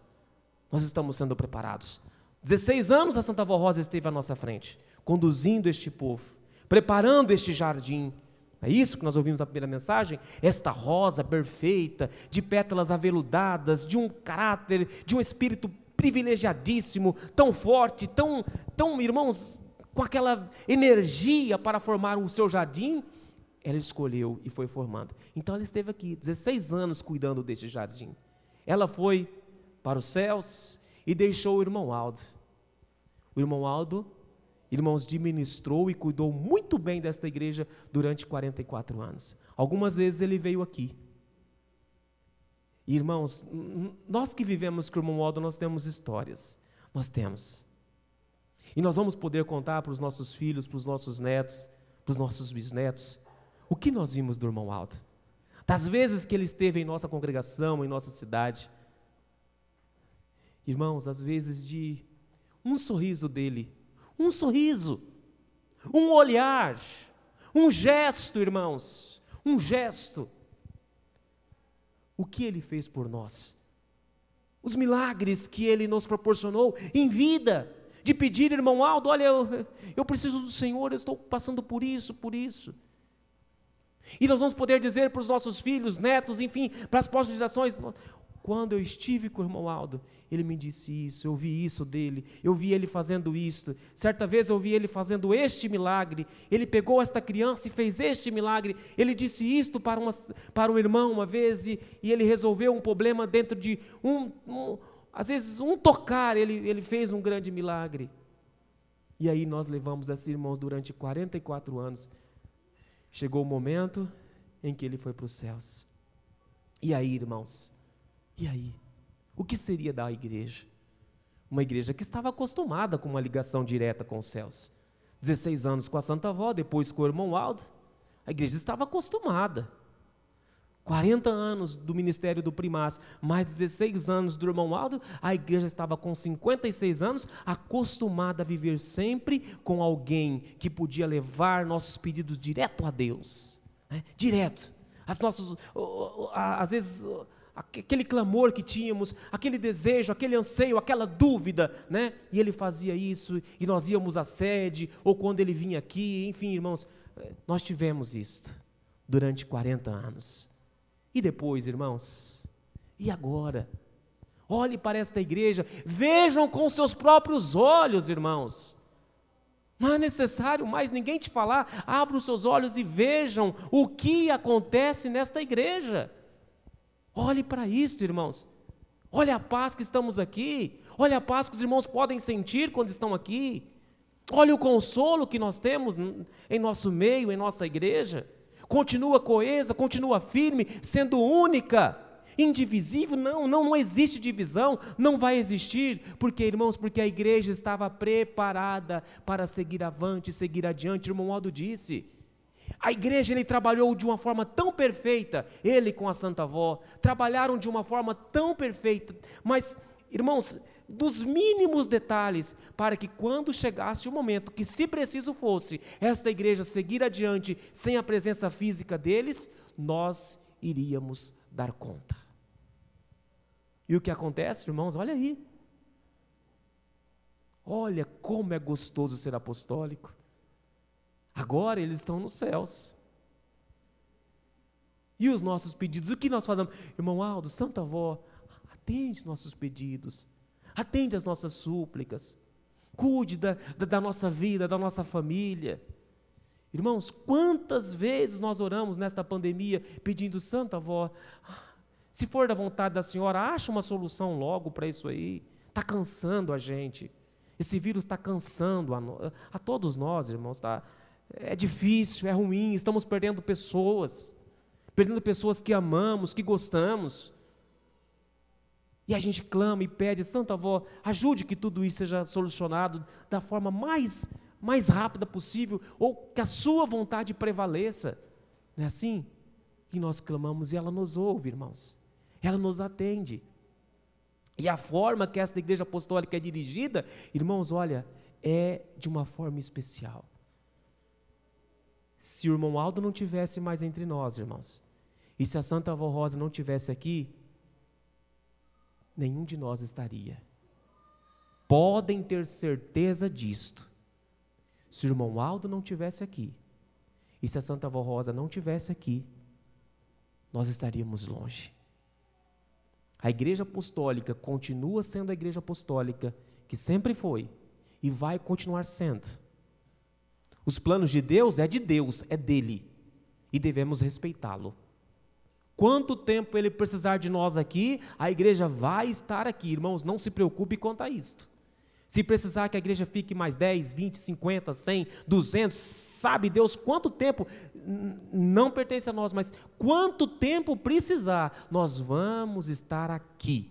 Nós estamos sendo preparados. 16 anos a Santa Avó Rosa esteve à nossa frente, conduzindo este povo, preparando este jardim. É isso que nós ouvimos na primeira mensagem? Esta rosa perfeita, de pétalas aveludadas, de um caráter, de um espírito privilegiadíssimo, tão forte, tão irmãos, com aquela energia para formar o seu jardim, ela escolheu e foi formando. Então ela esteve aqui, 16 anos cuidando deste jardim. Ela foi para os céus e deixou o irmão Aldo. O irmão Aldo, irmãos, administrou e cuidou muito bem desta igreja durante 44 anos. Algumas vezes ele veio aqui. Irmãos, nós que vivemos com o irmão Aldo, nós temos histórias. Nós temos. E nós vamos poder contar para os nossos filhos, para os nossos netos, para os nossos bisnetos, o que nós vimos do irmão Aldo. Das vezes que ele esteve em nossa congregação, em nossa cidade. Irmãos, às vezes de um sorriso dele, um sorriso, um olhar, um gesto, irmãos, um gesto. O que ele fez por nós? Os milagres que ele nos proporcionou em vida, de pedir, irmão Aldo, olha, eu preciso do Senhor, eu estou passando por isso, por isso. E nós vamos poder dizer para os nossos filhos, netos, enfim, para as próximas gerações, quando eu estive com o irmão Aldo, ele me disse isso, eu vi isso dele, eu vi ele fazendo isto, certa vez eu vi ele fazendo este milagre, ele pegou esta criança e fez este milagre, ele disse isto para um irmão uma vez, e ele resolveu um problema dentro de às vezes um tocar, ele fez um grande milagre. E aí nós levamos esses irmãos durante 44 anos, chegou o momento em que ele foi para os céus. E aí, irmãos, e aí? O que seria da igreja? Uma igreja que estava acostumada com uma ligação direta com os céus. 16 anos com a Santa Avó, depois com o irmão Aldo. A igreja estava acostumada. 40 anos do ministério do primário, mais 16 anos do irmão Aldo, a igreja estava com 56 anos, acostumada a viver sempre com alguém que podia levar nossos pedidos direto a Deus. Né? Direto. Às vezes, aquele clamor que tínhamos, aquele desejo, aquele anseio, aquela dúvida, né? E ele fazia isso, e nós íamos à sede, ou quando ele vinha aqui, enfim, irmãos, nós tivemos isto durante 40 anos. E depois, irmãos, e agora? Olhe para esta igreja, vejam com seus próprios olhos, irmãos. Não é necessário mais ninguém te falar, abra os seus olhos e vejam o que acontece nesta igreja. Olhe para isto, irmãos. Olha a paz que estamos aqui. Olha a paz que os irmãos podem sentir quando estão aqui. Olha o consolo que nós temos em nosso meio, em nossa igreja. Continua coesa, continua firme, sendo única, indivisível. Não existe divisão, não vai existir. Por quê, irmãos? Porque a igreja estava preparada para seguir avante, seguir adiante. O irmão Aldo disse, a igreja, ele trabalhou de uma forma tão perfeita, ele com a Santa Avó, trabalharam de uma forma tão perfeita, mas, irmãos, dos mínimos detalhes, para que quando chegasse o momento que, se preciso fosse, esta igreja seguir adiante, sem a presença física deles, nós iríamos dar conta. E o que acontece, irmãos? Olha aí. Olha como é gostoso ser apostólico. Agora eles estão nos céus. E os nossos pedidos, o que nós fazemos? Irmão Aldo, Santa Avó, atende nossos pedidos, atende as nossas súplicas, cuide da nossa vida, da nossa família. Irmãos, quantas vezes nós oramos nesta pandemia pedindo, Santa Avó, se for da vontade da senhora, acha uma solução logo para isso aí, está cansando a gente, esse vírus está cansando a todos nós, irmãos, é difícil, é ruim, estamos perdendo pessoas que amamos, que gostamos. E a gente clama e pede, Santa Avó, ajude que tudo isso seja solucionado da forma mais rápida possível, ou que a sua vontade prevaleça. Não é assim? E nós clamamos e ela nos ouve, irmãos. Ela nos atende. E a forma que esta igreja apostólica é dirigida, irmãos, olha, é de uma forma especial. Se o irmão Aldo não tivesse mais entre nós, irmãos, e se a Santa Avó Rosa não tivesse aqui, nenhum de nós estaria. Podem ter certeza disto. Se o irmão Aldo não tivesse aqui, e se a Santa Avó Rosa não tivesse aqui, nós estaríamos longe. A igreja apostólica continua sendo a igreja apostólica que sempre foi e vai continuar sendo. Os planos de Deus, é dele, e devemos respeitá-lo. Quanto tempo ele precisar de nós aqui, a igreja vai estar aqui, irmãos, não se preocupe quanto a isto. Se precisar que a igreja fique mais 10, 20, 50, 100, 200, sabe Deus quanto tempo, não pertence a nós, mas quanto tempo precisar, nós vamos estar aqui.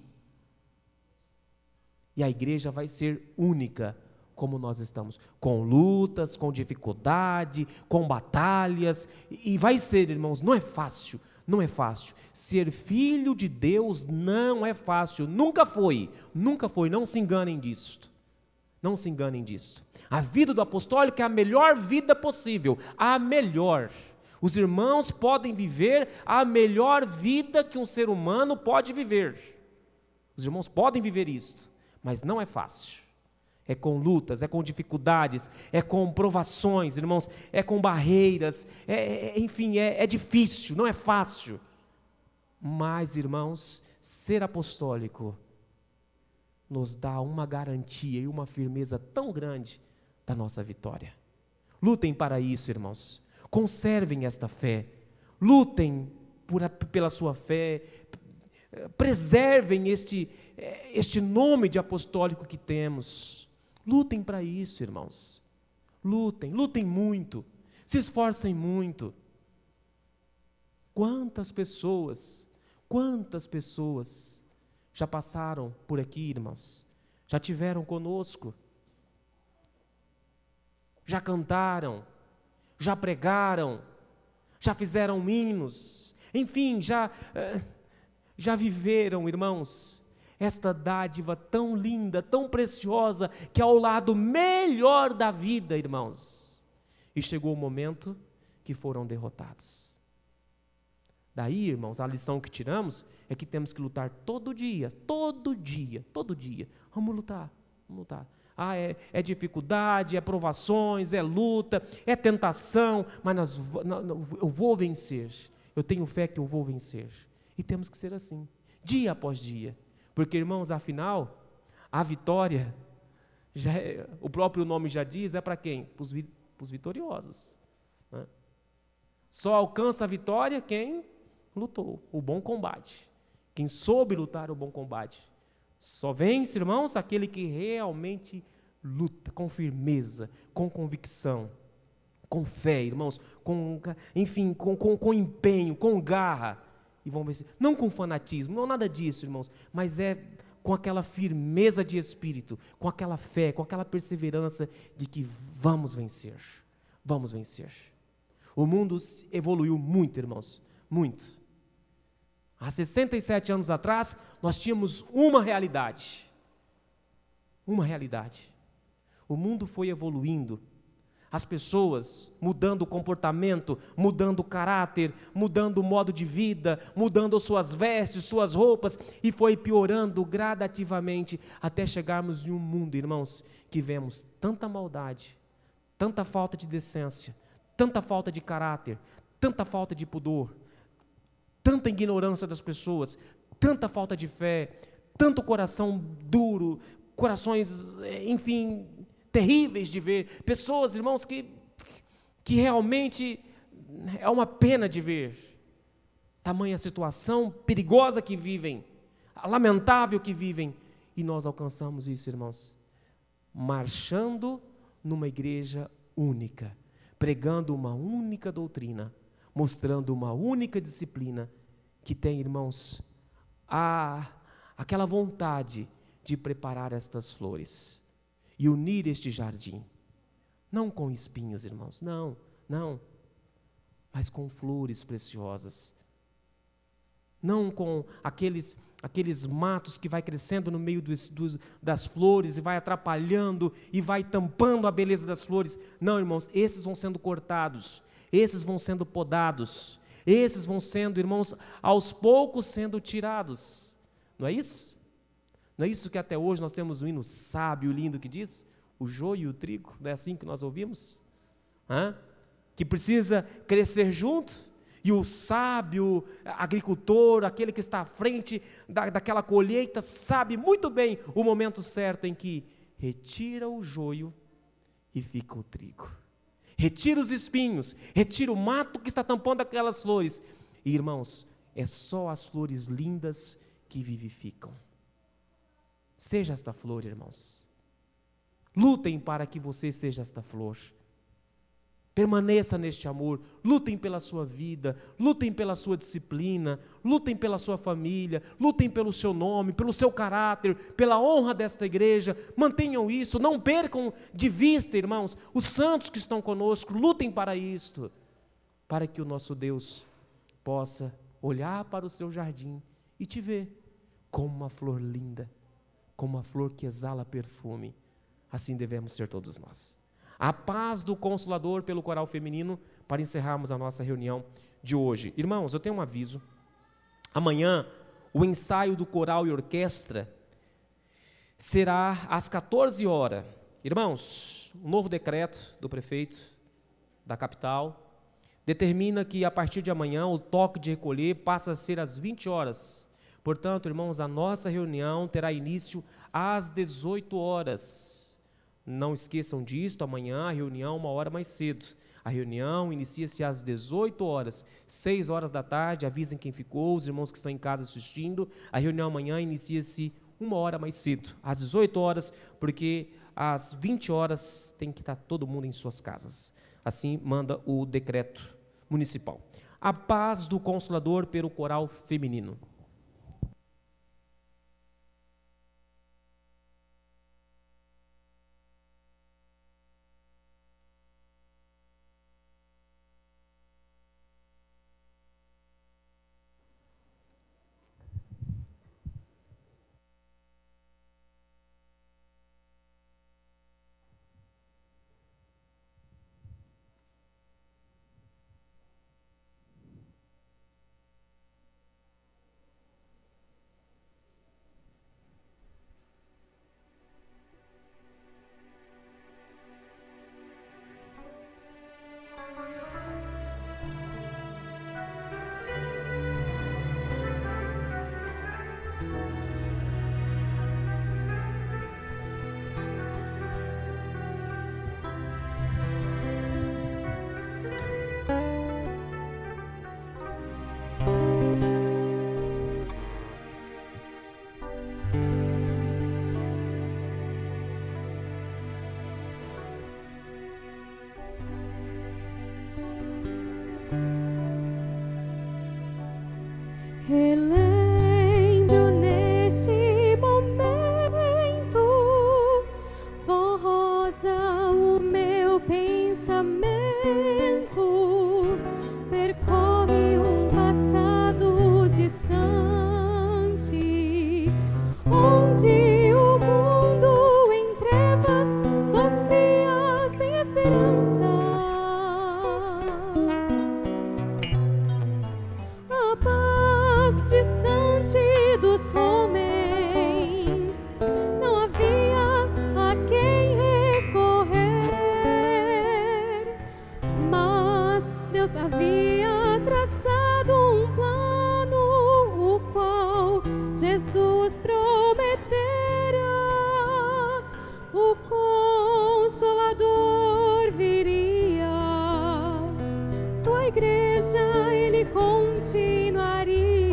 E a igreja vai ser única, como nós estamos, com lutas, com dificuldade, com batalhas, e vai ser, irmãos, não é fácil, não é fácil. Ser filho de Deus não é fácil, nunca foi, não se enganem disso, não se enganem disso. A vida do apostólico é a melhor vida possível, a melhor. Os irmãos podem viver a melhor vida que um ser humano pode viver. Os irmãos podem viver isso, mas não é fácil. É com lutas, é com dificuldades, é com provações, irmãos, é com barreiras, enfim, é difícil, não é fácil. Mas, irmãos, ser apostólico nos dá uma garantia e uma firmeza tão grande da nossa vitória. Lutem para isso, irmãos. Conservem esta fé. Lutem pela sua fé. Preservem este nome de apostólico que temos. Lutem para isso, irmãos. Lutem muito. Se esforcem muito. Quantas pessoas já passaram por aqui, irmãos? Já tiveram conosco? Já cantaram? Já pregaram? Já fizeram hinos? Enfim, já viveram, irmãos, esta dádiva tão linda, tão preciosa, que é o lado melhor da vida, irmãos. E chegou o momento que foram derrotados. Daí, irmãos, a lição que tiramos é que temos que lutar todo dia. Vamos lutar. É dificuldade, é provações, é luta, é tentação, mas eu vou vencer. Eu tenho fé que eu vou vencer. E temos que ser assim, dia após dia. Porque, irmãos, afinal, a vitória, o próprio nome já diz, é para quem? Para os vitoriosos. Né? Só alcança a vitória quem lutou o bom combate. Quem soube lutar o bom combate. Só vence, irmãos, aquele que realmente luta com firmeza, com convicção, com fé, irmãos, com empenho, com garra. E vão vencer. Não com fanatismo, não nada disso, irmãos, mas é com aquela firmeza de espírito, com aquela fé, com aquela perseverança de que vamos vencer. Vamos vencer. O mundo evoluiu muito, irmãos, muito. Há 67 anos atrás, nós tínhamos uma realidade. Uma realidade. O mundo foi evoluindo. As pessoas mudando o comportamento, mudando o caráter, mudando o modo de vida, mudando suas vestes, suas roupas, e foi piorando gradativamente até chegarmos em um mundo, irmãos, que vemos tanta maldade, tanta falta de decência, tanta falta de caráter, tanta falta de pudor, tanta ignorância das pessoas, tanta falta de fé, tanto coração duro, corações, enfim, terríveis de ver, pessoas, irmãos, que realmente é uma pena de ver, tamanha situação perigosa que vivem, lamentável que vivem, e nós alcançamos isso, irmãos, marchando numa igreja única, pregando uma única doutrina, mostrando uma única disciplina, que tem, irmãos, aquela vontade de preparar estas flores, e unir este jardim, não com espinhos, irmãos, não, mas com flores preciosas, não com aqueles matos que vai crescendo no meio das flores e vai atrapalhando e vai tampando a beleza das flores, não, irmãos, esses vão sendo cortados, esses vão sendo podados, esses vão sendo, irmãos, aos poucos sendo tirados, não é isso? Não é isso que até hoje nós temos um hino sábio, lindo, que diz? O joio e o trigo, não é assim que nós ouvimos? Que precisa crescer junto, e o sábio agricultor, aquele que está à frente daquela colheita, sabe muito bem o momento certo em que retira o joio e fica o trigo. Retira os espinhos, retira o mato que está tampando aquelas flores. E, irmãos, é só as flores lindas que vivificam. Seja esta flor, irmãos. Lutem para que você seja esta flor. Permaneça neste amor, lutem pela sua vida, lutem pela sua disciplina, lutem pela sua família, lutem pelo seu nome, pelo seu caráter, pela honra desta igreja, mantenham isso, não percam de vista, irmãos, os santos que estão conosco, lutem para isto, para que o nosso Deus possa olhar para o seu jardim e te ver como uma flor linda, como uma flor que exala perfume. Assim devemos ser todos nós. A paz do Consolador pelo coral feminino, para encerrarmos a nossa reunião de hoje. Irmãos, eu tenho um aviso. Amanhã, o ensaio do coral e orquestra será às 14 horas. Irmãos, um novo decreto do prefeito da capital determina que a partir de amanhã o toque de recolher passa a ser às 20 horas. Portanto, irmãos, a nossa reunião terá início às 18 horas. Não esqueçam disto, amanhã a reunião 1 hora mais cedo. A reunião inicia-se às 18 horas, 6 horas da tarde, avisem quem ficou, os irmãos que estão em casa assistindo. A reunião amanhã inicia-se 1 hora mais cedo, às 18 horas, porque às 20 horas tem que estar todo mundo em suas casas. Assim manda o decreto municipal. A paz do Consolador pelo coral feminino. Relembro neste momento, forrosa o meu pensamento, percorre um passado distante, onde o mundo em trevas sofria sem esperança. A paz distante dos homens, não havia a quem recorrer, mas Deus havia traçado um plano, o qual Jesus prometera. O Consolador viria, sua igreja ele continuaria.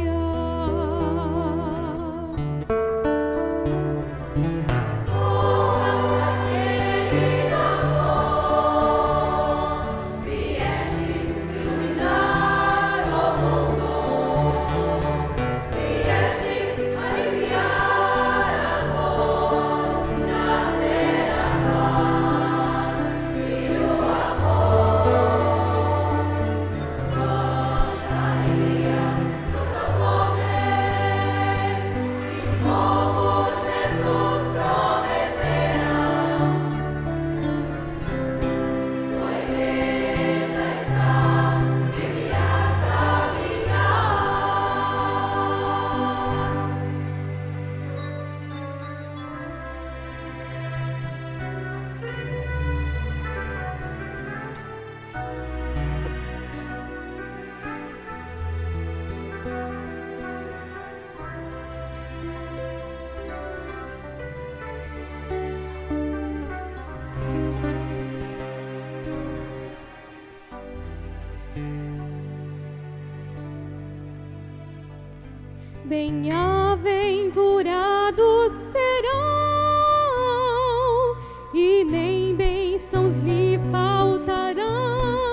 Bem-aventurados serão, e nem bênçãos lhe faltarão,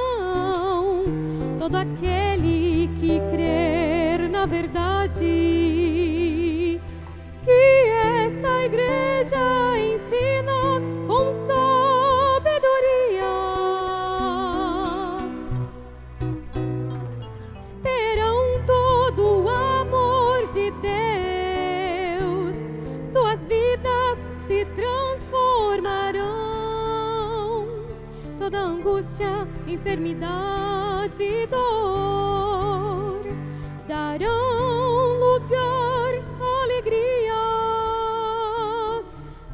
toda angústia, enfermidade e dor darão lugar à alegria.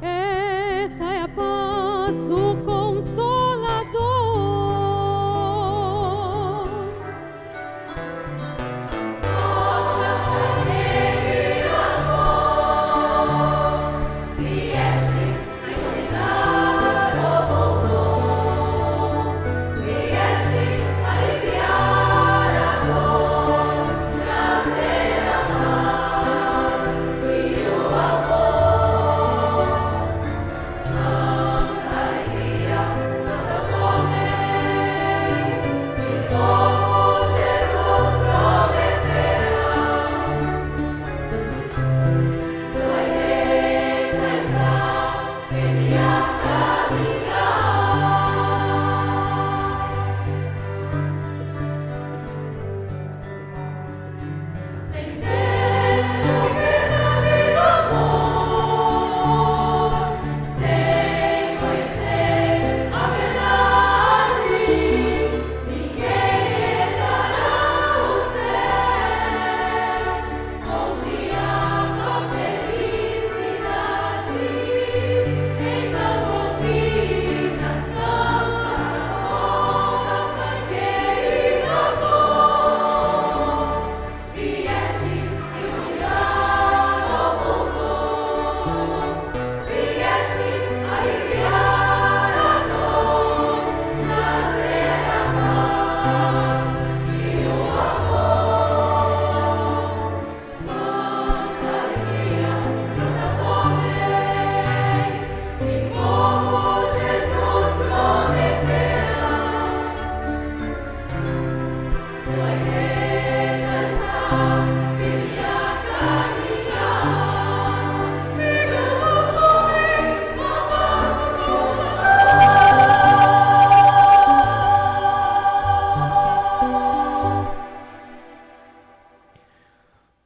Esta é a paz do Consolador.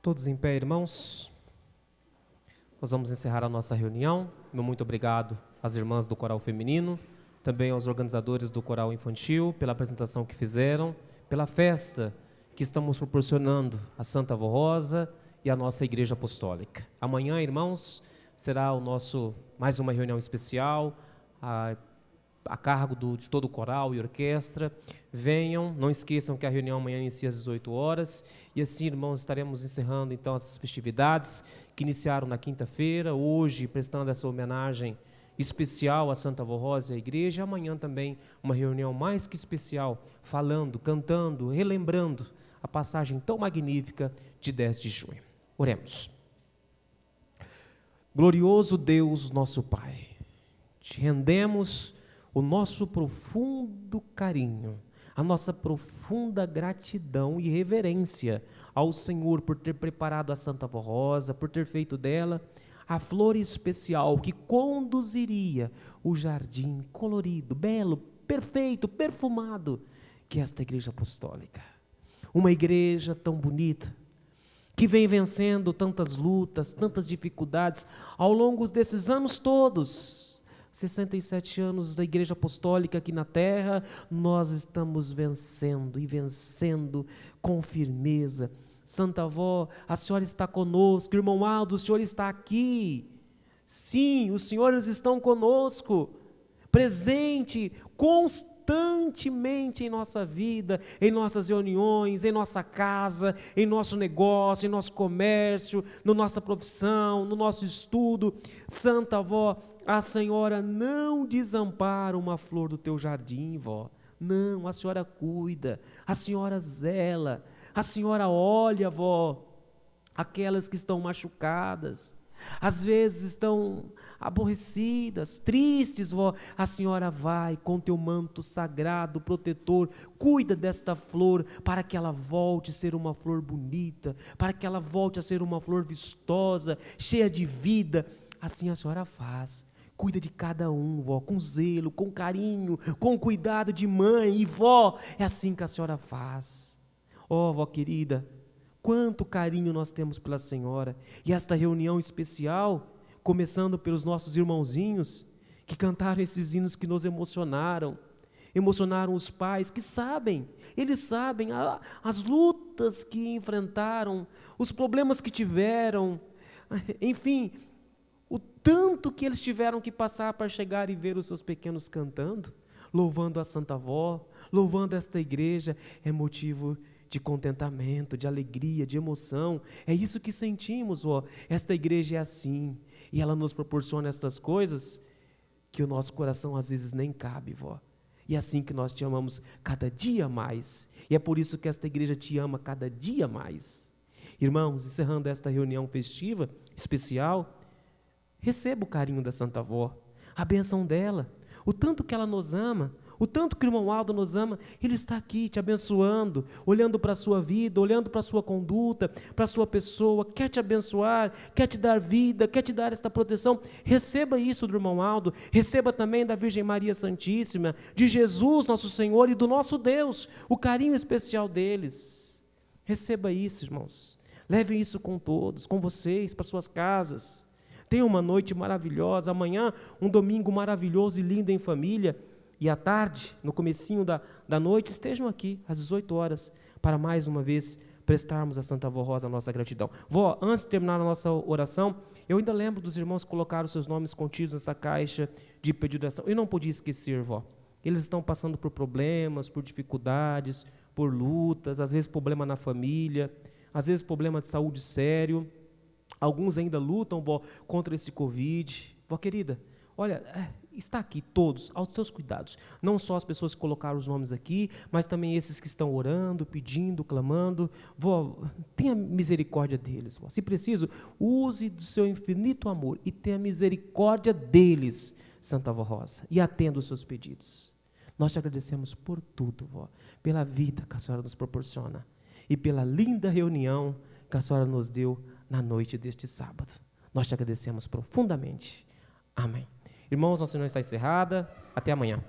Todos em pé, irmãos. Nós vamos encerrar a nossa reunião. Meu muito obrigado às irmãs do coral feminino, também aos organizadores do coral infantil, pela apresentação que fizeram, pela festa que estamos proporcionando à Santa Avó Rosa e à nossa Igreja Apostólica. Amanhã, irmãos, será mais uma reunião especial, a cargo de todo o coral e orquestra. Venham, não esqueçam que a reunião amanhã inicia às 18 horas, e assim, irmãos, estaremos encerrando então essas festividades que iniciaram na quinta-feira, hoje prestando essa homenagem especial à Santa Avó Rosa e à igreja. Amanhã também uma reunião mais que especial, falando, cantando, relembrando a passagem tão magnífica de 10 de junho. Oremos. Glorioso Deus, nosso Pai, te rendemos o nosso profundo carinho, a nossa profunda gratidão e reverência ao Senhor por ter preparado a Santa Avó Rosa, por ter feito dela a flor especial que conduziria o jardim colorido, belo, perfeito, perfumado, que é esta Igreja Apostólica. Uma igreja tão bonita, que vem vencendo tantas lutas, tantas dificuldades ao longo desses anos todos. 67 anos da Igreja Apostólica aqui na terra, nós estamos vencendo e vencendo com firmeza. Santa Avó, a senhora está conosco. Irmão Aldo, o senhor está aqui. Sim, os senhores estão conosco, presente, constantemente em nossa vida, em nossas reuniões, em nossa casa, em nosso negócio, em nosso comércio, na nossa profissão, no nosso estudo. Santa Avó, a senhora não desampara uma flor do teu jardim, vó. Não, a senhora cuida, a senhora zela, a senhora olha, vó, aquelas que estão machucadas, às vezes estão aborrecidas, tristes, vó. A senhora vai com teu manto sagrado, protetor, cuida desta flor para que ela volte a ser uma flor bonita, para que ela volte a ser uma flor vistosa, cheia de vida. Assim a senhora faz. Cuida de cada um, vó, com zelo, com carinho, com cuidado de mãe e vó. É assim que a senhora faz. Ó, vó querida, quanto carinho nós temos pela senhora. E esta reunião especial, começando pelos nossos irmãozinhos, que cantaram esses hinos que nos emocionaram. emocionaram os pais que sabem, eles sabem as lutas que enfrentaram, os problemas que tiveram, enfim, o tanto que eles tiveram que passar para chegar e ver os seus pequenos cantando, louvando a Santa Avó, louvando esta igreja, é motivo de contentamento, de alegria, de emoção. É isso que sentimos, ó. Esta igreja é assim, e ela nos proporciona estas coisas que o nosso coração às vezes nem cabe, vó. E é assim que nós te amamos cada dia mais. E é por isso que esta igreja te ama cada dia mais. Irmãos, encerrando esta reunião festiva, especial, receba o carinho da Santa Avó, a bênção dela, o tanto que ela nos ama, o tanto que o irmão Aldo nos ama. Ele está aqui te abençoando, olhando para a sua vida, olhando para a sua conduta, para a sua pessoa, quer te abençoar, quer te dar vida, quer te dar esta proteção. Receba isso do irmão Aldo, receba também da Virgem Maria Santíssima, de Jesus nosso Senhor e do nosso Deus, o carinho especial deles. Receba isso, irmãos, levem isso com todos, com vocês, para suas casas. Tenha uma noite maravilhosa, amanhã um domingo maravilhoso e lindo em família. E à tarde, no comecinho da noite, estejam aqui às 18 horas, para mais uma vez prestarmos a Santa Avó Rosa a nossa gratidão. Vó, antes de terminar a nossa oração, eu ainda lembro dos irmãos que colocaram seus nomes contidos nessa caixa de pedido de oração. Eu não podia esquecer, vó. Eles estão passando por problemas, por dificuldades, por lutas, às vezes problema na família, às vezes problema de saúde sério. Alguns ainda lutam, vó, contra esse Covid. Vó querida, olha, está aqui todos, aos seus cuidados. Não só as pessoas que colocaram os nomes aqui, mas também esses que estão orando, pedindo, clamando. Vó, tenha misericórdia deles, vó. Se preciso, use do seu infinito amor e tenha misericórdia deles, Santa Avó Rosa, e atenda os seus pedidos. Nós te agradecemos por tudo, vó, pela vida que a senhora nos proporciona e pela linda reunião que a senhora nos deu na noite deste sábado. Nós te agradecemos profundamente. Amém. Irmãos, nossa reunião está encerrada. Até amanhã.